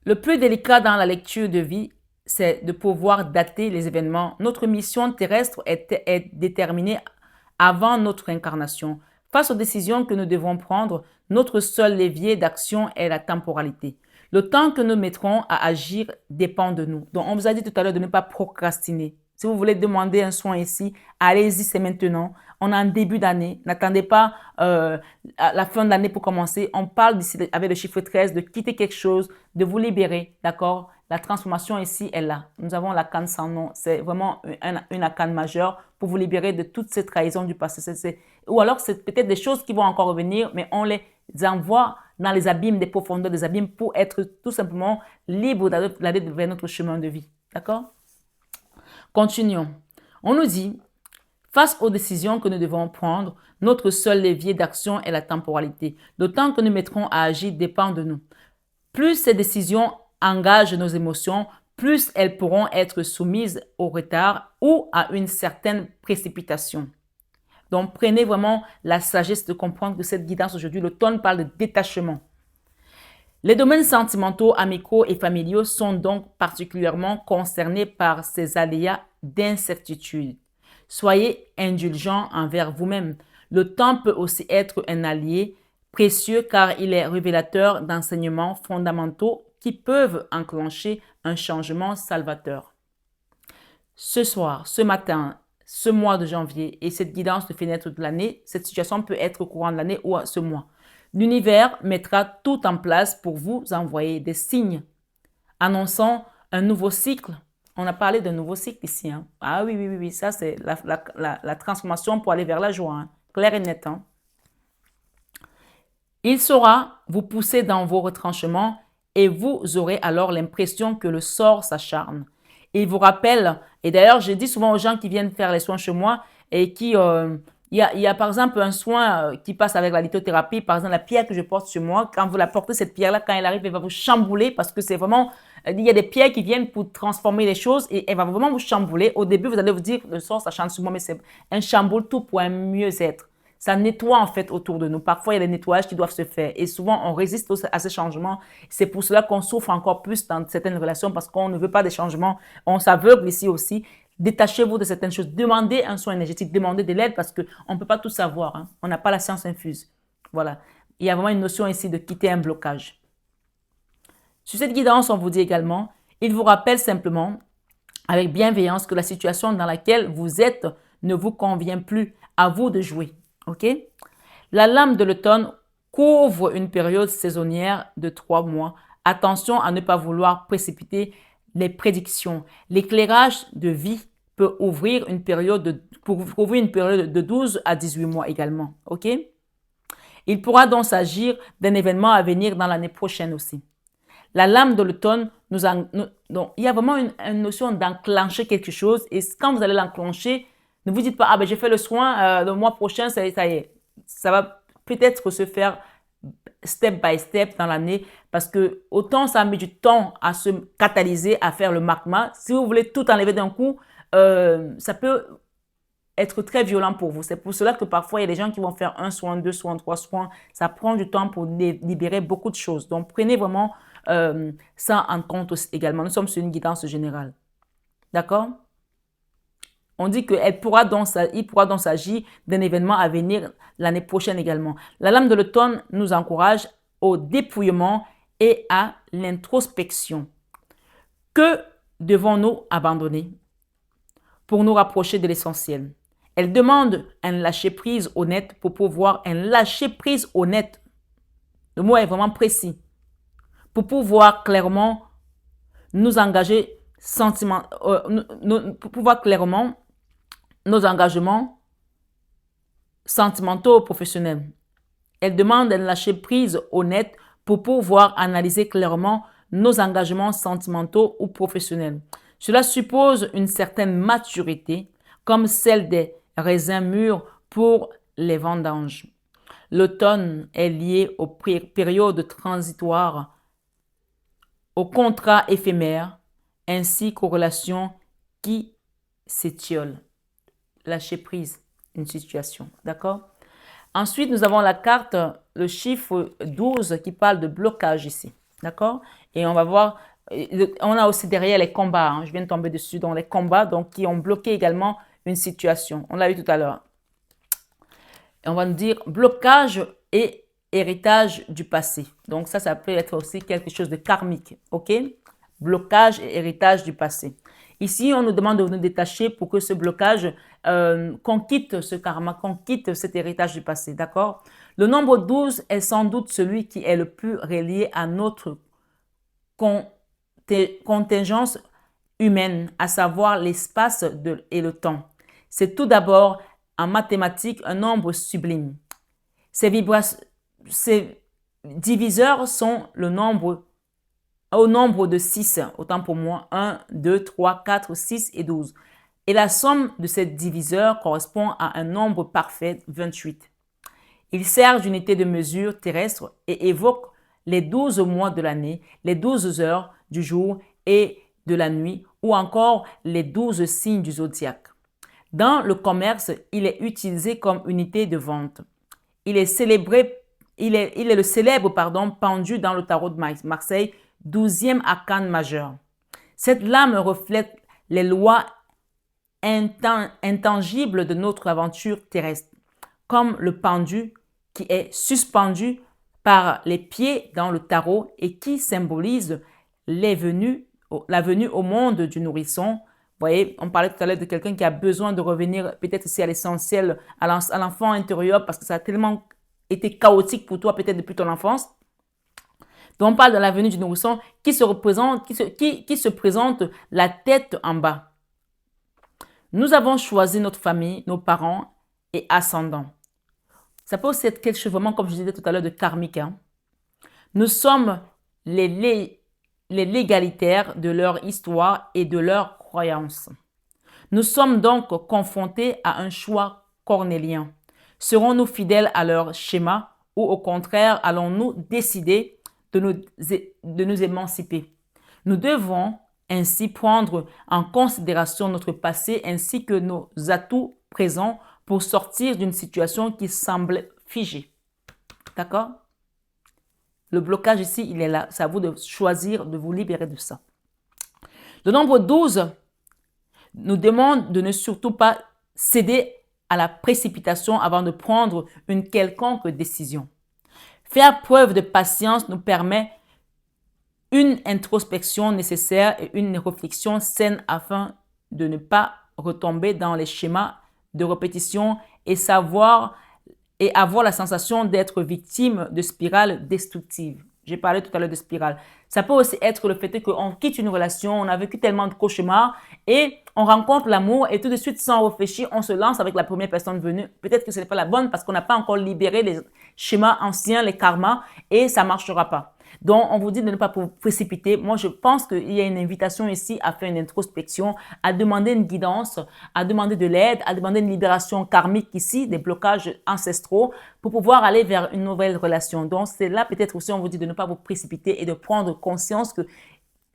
Speaker 1: Le plus délicat dans la lecture de vie, c'est de pouvoir dater les événements. Notre mission terrestre est déterminée avant notre incarnation. Face aux décisions que nous devons prendre, notre seul levier d'action est la temporalité. Le temps que nous mettrons à agir dépend de nous. Donc, on vous a dit tout à l'heure de ne pas procrastiner. Si vous voulez demander un soin ici, allez-y, c'est maintenant. On est en début d'année. N'attendez pas à la fin de l'année pour commencer. On parle d'ici avec le chiffre 13 de quitter quelque chose, de vous libérer, d'accord? La transformation ici est là. Nous avons la canne sans nom. C'est vraiment une arcane majeure pour vous libérer de toutes ces trahisons du passé. Ou alors, c'est peut-être des choses qui vont encore revenir, mais on les envoie dans les abîmes, des profondeurs des abîmes pour être tout simplement libre d'aller vers notre chemin de vie. D'accord? Continuons. On nous dit, face aux décisions que nous devons prendre, notre seul levier d'action est la temporalité. Le temps que nous mettrons à agir dépend de nous. Plus ces décisions engagent nos émotions, plus elles pourront être soumises au retard ou à une certaine précipitation. Donc, prenez vraiment la sagesse de comprendre que cette guidance aujourd'hui, l'automne parle de détachement. Les domaines sentimentaux, amicaux et familiaux sont donc particulièrement concernés par ces aléas d'incertitude. Soyez indulgents envers vous-même. Le temps peut aussi être un allié précieux car il est révélateur d'enseignements fondamentaux qui peuvent enclencher un changement salvateur. Ce soir, ce matin, ce mois de janvier et cette guidance de fenêtre de l'année, cette situation peut être au courant de l'année ou ce mois. L'univers mettra tout en place pour vous envoyer des signes annonçant un nouveau cycle. On a parlé d'un nouveau cycle ici. Hein. Ah oui, oui, oui, oui, ça c'est la transformation pour aller vers la joie. Hein. Clair et net. Hein. Il saura vous pousser dans vos retranchements et vous aurez alors l'impression que le sort s'acharne. Il vous rappelle, et d'ailleurs je dis souvent aux gens qui viennent faire les soins chez moi et qui... il y a par exemple un soin qui passe avec la lithothérapie, par exemple la pierre que je porte sur moi, quand vous la portez cette pierre-là, quand elle arrive, elle va vous chambouler parce que c'est vraiment, il y a des pierres qui viennent pour transformer les choses et elle va vraiment vous chambouler. Au début, vous allez vous dire, le sort, ça chante sur moi, mais c'est un chamboule tout pour un mieux-être. Ça nettoie en fait autour de nous. Parfois, il y a des nettoyages qui doivent se faire et souvent, on résiste à ces changements. C'est pour cela qu'on souffre encore plus dans certaines relations parce qu'on ne veut pas des changements. On s'aveugle ici aussi. Détachez-vous de certaines choses. Demandez un soin énergétique, demandez de l'aide parce qu'on ne peut pas tout savoir. Hein. On n'a pas la science infuse. Voilà. Il y a vraiment une notion ici de quitter un blocage. Sur cette guidance, on vous dit également, il vous rappelle simplement, avec bienveillance, que la situation dans laquelle vous êtes ne vous convient plus. À vous de jouer. OK? La lame de l'automne couvre une période saisonnière de 3 mois. Attention à ne pas vouloir précipiter les prédictions. L'éclairage de vie peut ouvrir une période de 12 à 18 mois également. OK? Il pourra donc s'agir d'un événement à venir dans l'année prochaine aussi. La lame de l'automne, donc, il y a vraiment une notion d'enclencher quelque chose. Et quand vous allez l'enclencher, ne vous dites pas, ah ben j'ai fait le soin, le mois prochain, ça y est. Ça va peut-être se faire step by step dans l'année parce que autant ça a mis du temps à se catalyser, à faire le magma. Si vous voulez tout enlever d'un coup, ça peut être très violent pour vous. C'est pour cela que parfois, il y a des gens qui vont faire 1 soin, 2 soins, 3 soins. Ça prend du temps pour libérer beaucoup de choses. Donc, prenez vraiment ça en compte aussi également. Nous sommes sur une guidance générale. D'accord? On dit qu'il pourra donc s'agir d'un événement à venir l'année prochaine également. La lame de l'automne nous encourage au dépouillement et à l'introspection. Que devons-nous abandonner pour nous rapprocher de l'essentiel? Elle demande un lâcher-prise honnête pour pouvoir, un lâcher-prise honnête, le mot est vraiment précis, pour pouvoir clairement nous engager pour pouvoir clairement nos engagements sentimentaux ou professionnels. Elle demande un lâcher-prise honnête pour pouvoir analyser clairement nos engagements sentimentaux ou professionnels. Cela suppose une certaine maturité, comme celle des raisins mûrs pour les vendanges. L'automne est lié aux périodes transitoires, aux contrats éphémères, ainsi qu'aux relations qui s'étiolent. Lâcher prise, une situation, d'accord? Ensuite, nous avons la carte, le chiffre 12 qui parle de blocage ici, d'accord? Et on va voir, on a aussi derrière les combats, hein, je viens de tomber dessus, dans les combats, donc qui ont bloqué également une situation. On l'a vu tout à l'heure. Et on va nous dire blocage et héritage du passé. Donc ça peut être aussi quelque chose de karmique, ok? Blocage et héritage du passé. Ici, on nous demande de nous détacher pour que ce blocage, qu'on quitte ce karma, qu'on quitte cet héritage du passé, d'accord? Le nombre 12 est sans doute celui qui est le plus relié à notre contingence humaine, à savoir l'espace et le temps. C'est tout d'abord, en mathématiques, un nombre sublime. Ces diviseurs sont au nombre de 6, autant pour moi, 1, 2, 3, 4, 6 et 12. Et la somme de ces diviseurs correspond à un nombre parfait, 28. Il sert d'unité de mesure terrestre et évoque les 12 mois de l'année, les 12 heures du jour et de la nuit, ou encore les 12 signes du zodiaque. Dans le commerce, il est utilisé comme unité de vente. Il est le célèbre pendu dans le tarot de Marseille, 12e arcane majeur. Cette lame reflète les lois intangibles de notre aventure terrestre, comme le pendu qui est suspendu par les pieds dans le tarot et qui symbolise la venue au monde du nourrisson. Vous voyez, on parlait tout à l'heure de quelqu'un qui a besoin de revenir peut-être aussi à l'essentiel, à l'enfant intérieur, parce que ça a tellement été chaotique pour toi peut-être depuis ton enfance. Donc on parle de la venue du nourrisson qui se présente la tête en bas. Nous avons choisi notre famille, nos parents et ascendants. Ça peut aussi être quelque chose vraiment, comme je disais tout à l'heure, de karmique. Nous sommes les légalitaires de leur histoire et de leurs croyances. Nous sommes donc confrontés à un choix cornélien. Serons-nous fidèles à leur schéma ou au contraire allons-nous décider de nous émanciper? Nous devons ainsi prendre en considération notre passé ainsi que nos atouts présents pour sortir d'une situation qui semble figée. D'accord? Le blocage ici, il est là. C'est à vous de choisir, de vous libérer de ça. Le nombre 12 nous demande de ne surtout pas céder à la précipitation avant de prendre une quelconque décision. Faire preuve de patience nous permet une introspection nécessaire et une réflexion saine afin de ne pas retomber dans les schémas de répétition et avoir la sensation d'être victime de spirales destructives. J'ai parlé tout à l'heure de spirale. Ça peut aussi être le fait qu'on quitte une relation, on a vécu tellement de cauchemars et on rencontre l'amour et tout de suite, sans réfléchir, on se lance avec la première personne venue. Peut-être que ce n'est pas la bonne parce qu'on n'a pas encore libéré les schémas anciens, les karmas et ça ne marchera pas. Donc, on vous dit de ne pas vous précipiter. Moi, je pense qu'il y a une invitation ici à faire une introspection, à demander une guidance, à demander de l'aide, à demander une libération karmique ici, des blocages ancestraux pour pouvoir aller vers une nouvelle relation. Donc, c'est là peut-être aussi, on vous dit de ne pas vous précipiter et de prendre conscience que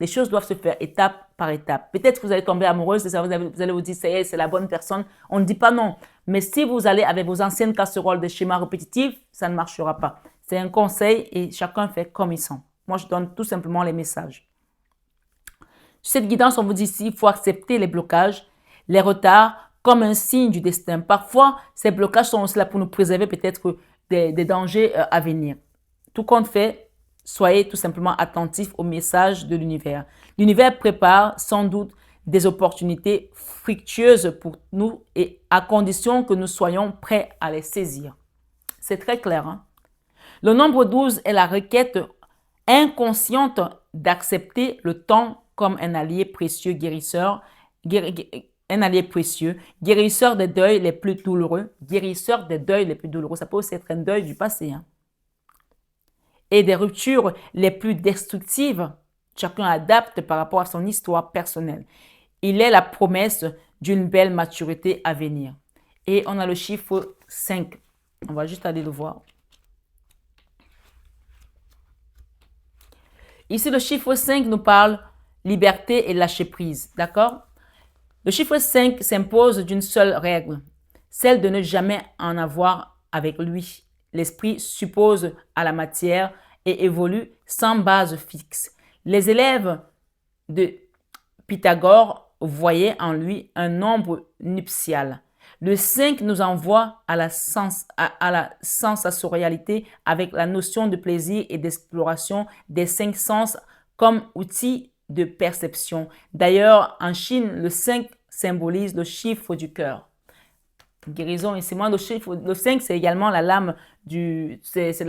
Speaker 1: les choses doivent se faire étape par étape. Peut-être que vous allez tomber amoureuse, vous allez vous dire, ça y est, c'est la bonne personne. On ne dit pas non. Mais si vous allez avec vos anciennes casseroles de schémas répétitifs, ça ne marchera pas. C'est un conseil et chacun fait comme il sent. Moi, je donne tout simplement les messages. Cette guidance, on vous dit ici, il faut accepter les blocages, les retards comme un signe du destin. Parfois, ces blocages sont aussi là pour nous préserver peut-être des dangers à venir. Tout compte fait, soyez tout simplement attentifs aux messages de l'univers. L'univers prépare sans doute des opportunités fructueuses pour nous et à condition que nous soyons prêts à les saisir. C'est très clair, hein? Le nombre 12 est la requête inconsciente d'accepter le temps comme un allié précieux guérisseur, guérisseur des deuils les plus douloureux, guérisseur des deuils les plus douloureux. Ça peut aussi être un deuil du passé, hein? Et des ruptures les plus destructives. Chacun adapte par rapport à son histoire personnelle. Il est la promesse d'une belle maturité à venir. Et on a le chiffre 5. On va juste aller le voir. Ici, le chiffre 5 nous parle liberté et lâcher prise, d'accord? Le chiffre 5 s'impose d'une seule règle, celle de ne jamais en avoir avec lui. L'esprit suppose à la matière et évolue sans base fixe. Les élèves de Pythagore voyaient en lui un nombre nuptial. Le 5 nous envoie à la sensorialité avec la notion de plaisir et d'exploration des 5 sens comme outil de perception. D'ailleurs, en Chine, le 5 symbolise le chiffre du cœur. Guérison ici, moi, le 5, c'est également la lame c'est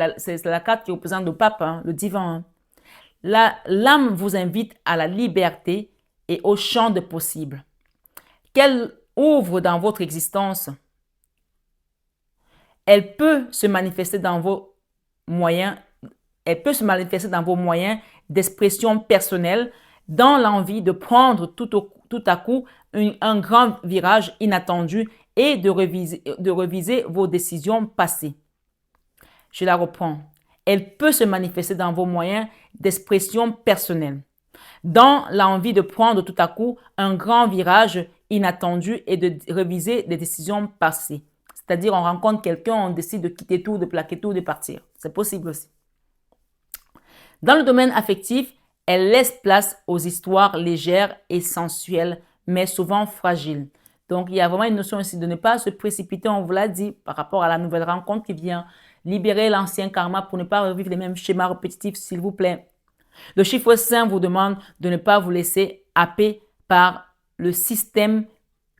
Speaker 1: la carte qui représente le pape, hein, le divin. Hein. La lame vous invite à la liberté et au champ de possibles. Qu'elle ouvre dans votre existence, elle peut se manifester dans vos moyens, d'expression personnelle, dans l'envie de prendre tout à coup un grand virage inattendu et de reviser vos décisions passées. Je la reprends. Elle peut se manifester dans vos moyens d'expression personnelle, dans l'envie de prendre tout à coup un grand virage inattendus et de réviser des décisions passées. C'est-à-dire, on rencontre quelqu'un, on décide de quitter tout, de plaquer tout, de partir. C'est possible aussi. Dans le domaine affectif, elle laisse place aux histoires légères et sensuelles, mais souvent fragiles. Donc, il y a vraiment une notion aussi de ne pas se précipiter, on vous l'a dit, par rapport à la nouvelle rencontre qui vient libérer l'ancien karma pour ne pas revivre les mêmes schémas répétitifs, s'il vous plaît. Le chiffre 5 vous demande de ne pas vous laisser happer par le système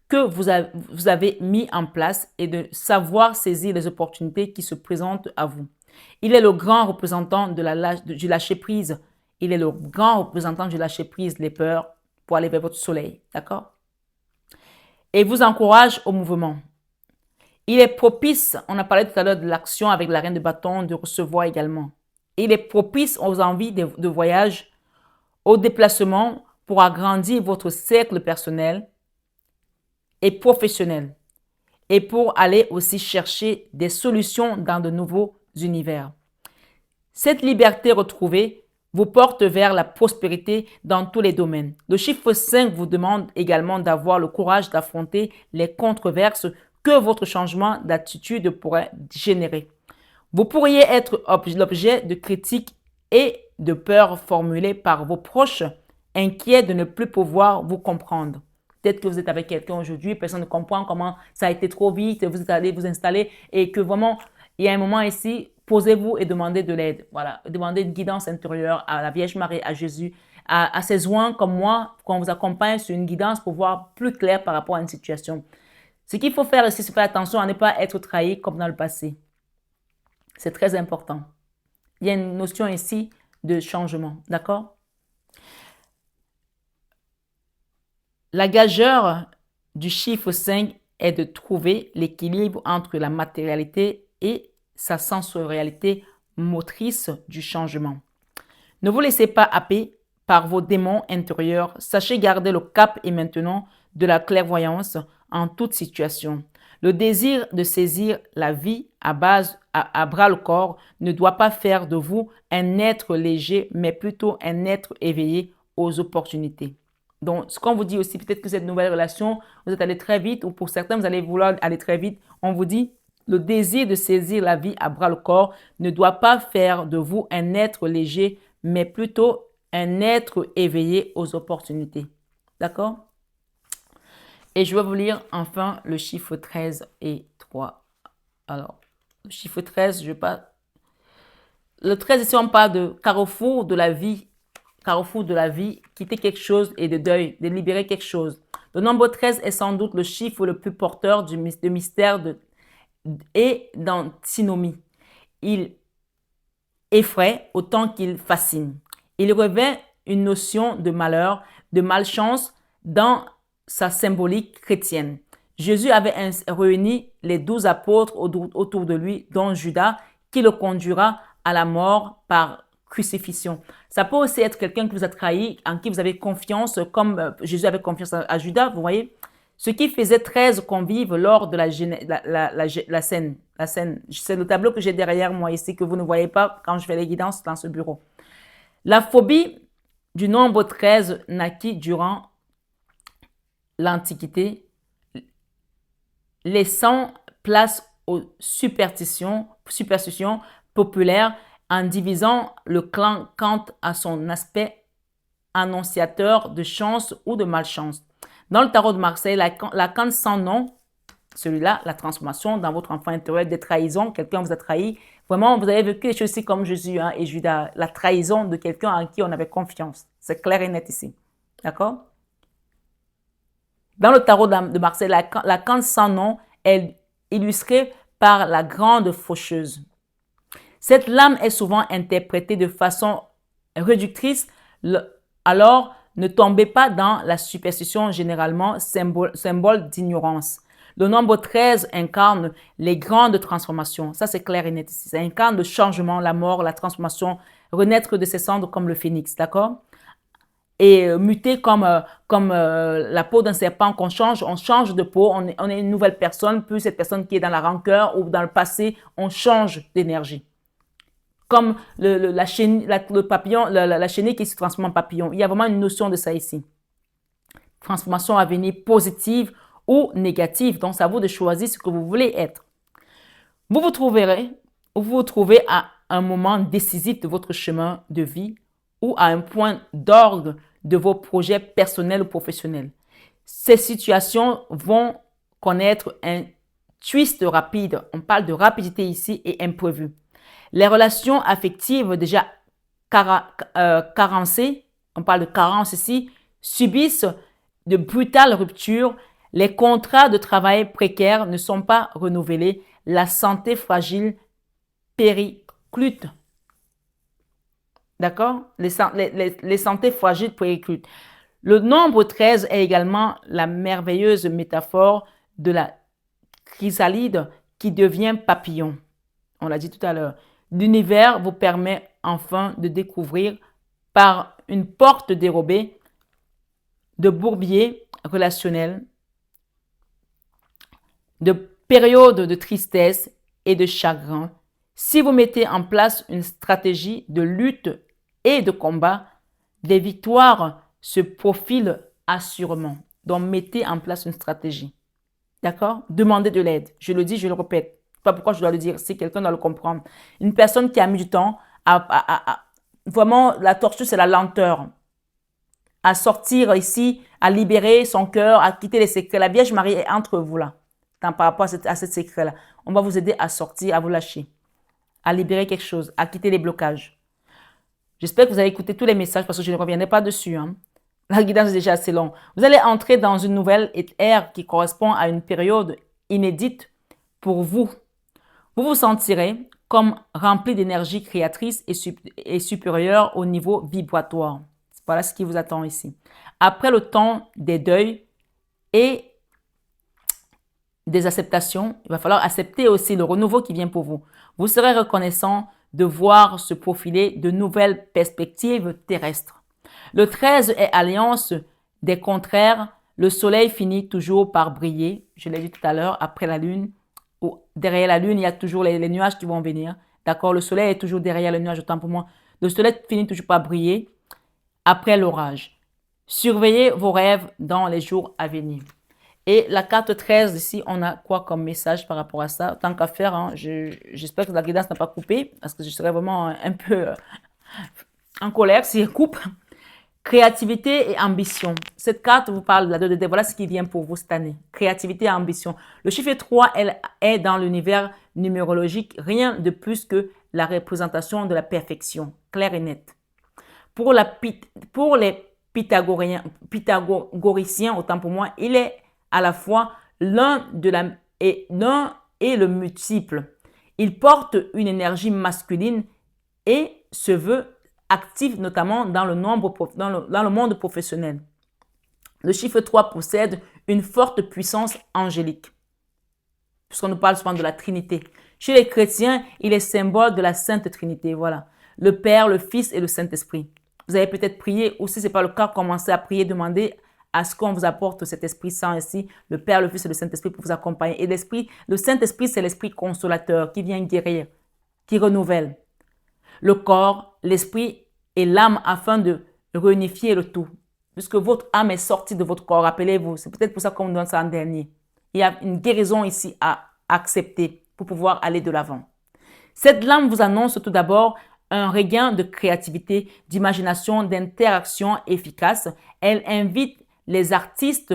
Speaker 1: que vous avez mis en place et de savoir saisir les opportunités qui se présentent à vous. Il est le grand représentant du lâcher-prise. Il est le grand représentant du lâcher-prise, les peurs, pour aller vers votre soleil. D'accord? Et vous encourage au mouvement. Il est propice, on a parlé tout à l'heure de l'action avec la reine de bâton, de recevoir également. Il est propice aux envies de voyage, au déplacement pour agrandir votre cercle personnel et professionnel. Et pour aller aussi chercher des solutions dans de nouveaux univers. Cette liberté retrouvée vous porte vers la prospérité dans tous les domaines. Le chiffre 5 vous demande également d'avoir le courage d'affronter les controverses que votre changement d'attitude pourrait générer. Vous pourriez être l'objet de critiques et de peurs formulées par vos proches, inquiets de ne plus pouvoir vous comprendre. Peut-être que vous êtes avec quelqu'un aujourd'hui, personne ne comprend comment ça a été trop vite, vous allez vous installer et que vraiment, il y a un moment ici, posez-vous et demandez de l'aide. Voilà, demandez une guidance intérieure à la Vierge Marie, à Jésus, à ses oins comme moi, qu'on vous accompagne sur une guidance pour voir plus clair par rapport à une situation. Ce qu'il faut faire ici, c'est faire attention à ne pas être trahi comme dans le passé. C'est très important. Il y a une notion ici de changement, d'accord? La gageure du chiffre 5 est de trouver l'équilibre entre la matérialité et sa sensorialité motrice du changement. Ne vous laissez pas happer par vos démons intérieurs. Sachez garder le cap et maintenant de la clairvoyance en toute situation. Le désir de saisir la vie à bras le corps ne doit pas faire de vous un être léger, mais plutôt un être éveillé aux opportunités. Donc, ce qu'on vous dit aussi, peut-être que cette nouvelle relation, vous êtes allé très vite, ou pour certains, vous allez vouloir aller très vite. On vous dit, le désir de saisir la vie à bras le corps ne doit pas faire de vous un être léger, mais plutôt un être éveillé aux opportunités. D'accord? Et je vais vous lire enfin le chiffre 13 et 3. Alors, le chiffre 13, je pas. Le 13, ici, on parle de carrefour de la vie. Carrefour de la vie, quitter quelque chose et de deuil, de libérer quelque chose. Le nombre 13 est sans doute le chiffre le plus porteur de mystère et d'antinomie. Il effraie autant qu'il fascine. Il revêt une notion de malheur, de malchance dans sa symbolique chrétienne. Jésus avait réuni les 12 apôtres autour de lui, dont Judas, qui le conduira à la mort par crucifixion. Ça peut aussi être quelqu'un qui vous a trahi, en qui vous avez confiance, comme Jésus avait confiance à Judas, vous voyez. Ce qui faisait 13 convives lors de la scène. C'est le tableau que j'ai derrière moi ici, que vous ne voyez pas quand je fais les guidances dans ce bureau. La phobie du nombre 13 naquit durant l'Antiquité, laissant place aux superstitions populaires en divisant le clan quant à son aspect annonciateur de chance ou de malchance. Dans le tarot de Marseille, la cante sans nom, celui-là, la transformation dans votre enfant intérieur, des trahisons, quelqu'un vous a trahi. Vraiment, vous avez vécu les choses aussi comme Jésus et Judas, la trahison de quelqu'un en qui on avait confiance. C'est clair et net ici. D'accord? Dans le tarot de Marseille, la cante sans nom est illustrée par la grande faucheuse. Cette lame est souvent interprétée de façon réductrice, alors ne tombez pas dans la superstition généralement symbole d'ignorance. Le nombre 13 incarne les grandes transformations. Ça, c'est clair et net ici. Ça incarne le changement, la mort, la transformation, renaître de ses cendres comme le phénix, d'accord? Et muter comme la peau d'un serpent qu'on change, on change de peau, on est une nouvelle personne, plus cette personne qui est dans la rancœur ou dans le passé, on change d'énergie. Comme la chenille qui se transforme en papillon. Il y a vraiment une notion de ça ici. transformation à venir positive ou négative. Donc, c'est à vous de choisir ce que vous voulez être. Vous vous trouvez à un moment décisif de votre chemin de vie ou à un point d'orgue de vos projets personnels ou professionnels. Ces situations vont connaître un twist rapide. On parle de rapidité ici et imprévu. Les relations affectives déjà carencées, on parle de carence ici, subissent de brutales ruptures. Les contrats de travail précaires ne sont pas renouvelés. La santé fragile périclute. D'accord? Les santé fragiles périclutent. Le nombre 13 est également la merveilleuse métaphore de la chrysalide qui devient papillon. On l'a dit tout à l'heure. L'univers vous permet enfin de découvrir par une porte dérobée de bourbiers relationnels, de périodes de tristesse et de chagrin. Si vous mettez en place une stratégie de lutte et de combat, des victoires se profilent assurément. Donc, mettez en place une stratégie. D'accord? Demandez de l'aide. Je le dis, je le répète. Pas pourquoi je dois le dire, si quelqu'un doit le comprendre. Une personne qui a mis du temps vraiment, la torture, c'est la lenteur. À sortir ici, à libérer son cœur, à quitter les secrets. La Vierge Marie est entre vous là, par rapport à ce secret-là. On va vous aider à sortir, à vous lâcher, à libérer quelque chose, à quitter les blocages. J'espère que vous avez écouté tous les messages parce que je ne reviendrai pas dessus. La guidance est déjà assez longue. Vous allez entrer dans une nouvelle ère qui correspond à une période inédite pour vous. Vous vous sentirez comme rempli d'énergie créatrice et supérieure au niveau vibratoire. Voilà ce qui vous attend ici. Après le temps des deuils et des acceptations, il va falloir accepter aussi le renouveau qui vient pour vous. Vous serez reconnaissant de voir se profiler de nouvelles perspectives terrestres. Le 13 est alliance des contraires. Le soleil finit toujours par briller. Je l'ai dit tout à l'heure, après la lune. Derrière la lune, il y a toujours les nuages qui vont venir. D'accord? Le soleil est toujours derrière le nuage, autant pour moi. Le soleil finit toujours par briller après l'orage. Surveillez vos rêves dans les jours à venir. Et la carte 13 ici, on a quoi comme message par rapport à ça? Tant qu'à faire, j'espère que la guidance n'a pas coupé parce que je serais vraiment un peu en colère si elle coupe. Créativité et ambition. Cette carte vous parle de la 2D. Voilà ce qui vient pour vous cette année. Créativité et ambition. Le chiffre 3, elle est dans l'univers numérologique rien de plus que la représentation de la perfection, claire et nette. Pour les pythagoriciens, autant pour moi, il est à la fois l'un et le multiple. Il porte une énergie masculine et se veut actif notamment dans le monde professionnel. Le chiffre 3 possède une forte puissance angélique, puisqu'on nous parle souvent de la Trinité. Chez les chrétiens, il est symbole de la Sainte Trinité. Voilà, le Père, le Fils et le Saint-Esprit. Vous avez peut-être prié, ou si ce n'est pas le cas, commencez à prier, demandez à ce qu'on vous apporte cet Esprit Saint ici, le Père, le Fils et le Saint-Esprit pour vous accompagner. Et le Saint-Esprit, c'est l'Esprit consolateur qui vient guérir, qui renouvelle le corps, l'esprit et l'âme afin de réunifier le tout. Puisque votre âme est sortie de votre corps, rappelez-vous, c'est peut-être pour ça qu'on donne ça en dernier. Il y a une guérison ici à accepter pour pouvoir aller de l'avant. Cette lame vous annonce tout d'abord un regain de créativité, d'imagination, d'interaction efficace. Elle invite les artistes,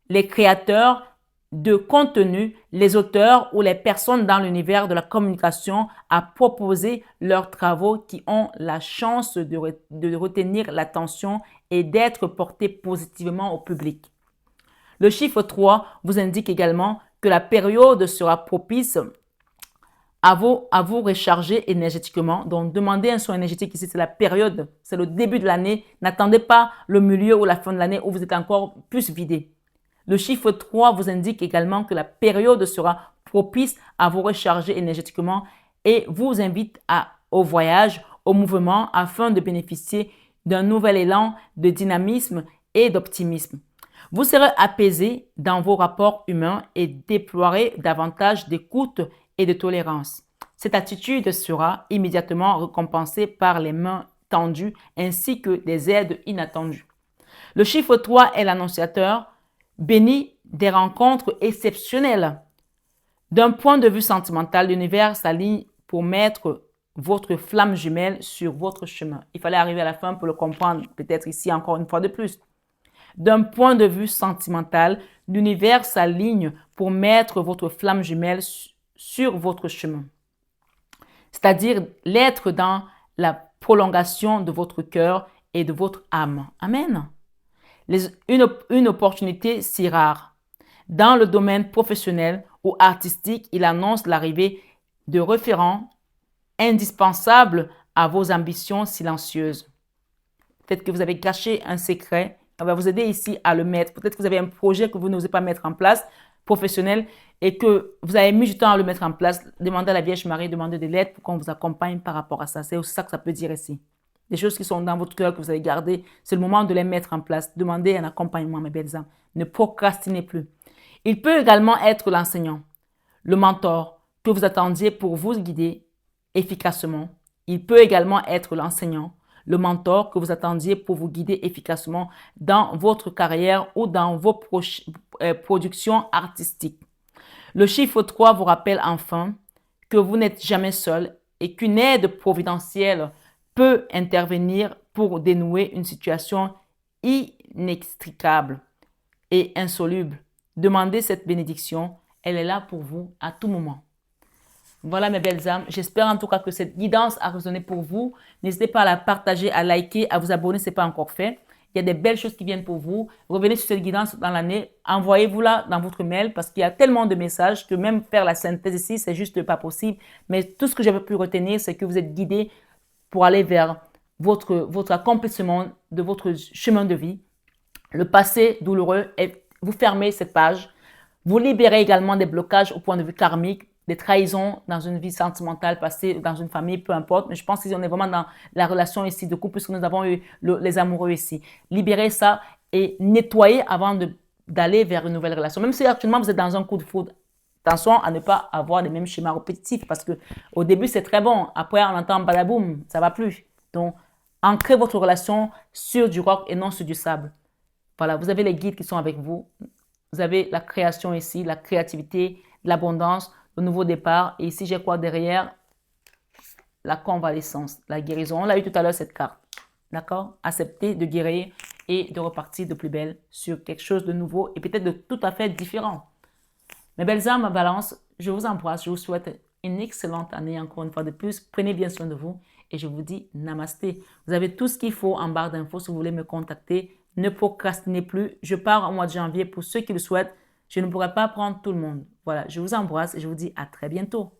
Speaker 1: les créateurs de contenu, les auteurs ou les personnes dans l'univers de la communication à proposer leurs travaux qui ont la chance de retenir l'attention et d'être portés positivement au public. Le chiffre 3 vous indique également que la période sera propice à vous recharger énergétiquement. Donc, demandez un soin énergétique ici, c'est la période, c'est le début de l'année. N'attendez pas le milieu ou la fin de l'année où vous êtes encore plus vidé. Le chiffre 3 vous indique également que la période sera propice à vous recharger énergétiquement et vous invite au voyage, au mouvement afin de bénéficier d'un nouvel élan de dynamisme et d'optimisme. Vous serez apaisé dans vos rapports humains et déploierez davantage d'écoute et de tolérance. Cette attitude sera immédiatement récompensée par les mains tendues ainsi que des aides inattendues. Le chiffre 3 est l'annonciateur béni des rencontres exceptionnelles. D'un point de vue sentimental, l'univers s'aligne pour mettre votre flamme jumelle sur votre chemin. Il fallait arriver à la fin pour le comprendre, peut-être ici encore une fois de plus. D'un point de vue sentimental, l'univers s'aligne pour mettre votre flamme jumelle sur votre chemin. C'est-à-dire l'être dans la prolongation de votre cœur et de votre âme. Amen. Une opportunité si rare. Dans le domaine professionnel ou artistique, il annonce l'arrivée de référents indispensables à vos ambitions silencieuses. Peut-être que vous avez caché un secret. On va vous aider ici à le mettre. Peut-être que vous avez un projet que vous n'osez pas mettre en place, professionnel, et que vous avez mis du temps à le mettre en place. Demandez à la Vierge Marie, demandez de l'aide pour qu'on vous accompagne par rapport à ça. C'est aussi ça que ça peut dire ici. Des choses qui sont dans votre cœur, que vous avez gardées, c'est le moment de les mettre en place. Demandez un accompagnement, mes belles âmes. Ne procrastinez plus. Il peut également être l'enseignant, le mentor que vous attendiez pour vous guider efficacement. Il peut également être l'enseignant, le mentor que vous attendiez pour vous guider efficacement dans votre carrière ou dans vos productions artistiques. Le chiffre 3 vous rappelle enfin que vous n'êtes jamais seul et qu'une aide providentielle peut intervenir pour dénouer une situation inextricable et insoluble. Demandez cette bénédiction, elle est là pour vous à tout moment. Voilà mes belles âmes, j'espère en tout cas que cette guidance a résonné pour vous. N'hésitez pas à la partager, à liker, à vous abonner si ce n'est pas encore fait. Il y a des belles choses qui viennent pour vous. Revenez sur cette guidance dans l'année, envoyez-vous-la dans votre mail parce qu'il y a tellement de messages que même faire la synthèse ici, c'est juste pas possible. Mais tout ce que j'avais pu retenir, c'est que vous êtes guidés pour aller vers votre accomplissement de votre chemin de vie. Le passé douloureux, vous fermez cette page. Vous libérez également des blocages au point de vue karmique, des trahisons dans une vie sentimentale passée, dans une famille, peu importe. Mais je pense qu'on est vraiment dans la relation ici de couple, puisque nous avons eu les amoureux ici. Libérez ça et nettoyez avant d'aller vers une nouvelle relation. Même si actuellement vous êtes dans un coup de foudre, attention à ne pas avoir les mêmes schémas répétitifs, parce que au début c'est très bon. Après on entend badaboum, ça va plus. Donc ancrez votre relation sur du roc et non sur du sable. Voilà, vous avez les guides qui sont avec vous. Vous avez la création ici, la créativité, l'abondance, le nouveau départ. Et ici, j'ai quoi derrière? La convalescence, la guérison. On l'a eu tout à l'heure, cette carte. D'accord? Accepter de guérir et de repartir de plus belle sur quelque chose de nouveau et peut-être de tout à fait différent. Mes belles âmes, balance, je vous embrasse. Je vous souhaite une excellente année encore une fois de plus. Prenez bien soin de vous et je vous dis namasté. Vous avez tout ce qu'il faut en barre d'infos si vous voulez me contacter. Ne procrastinez plus. Je pars au mois de janvier pour ceux qui le souhaitent. Je ne pourrai pas prendre tout le monde. Voilà, je vous embrasse et je vous dis à très bientôt.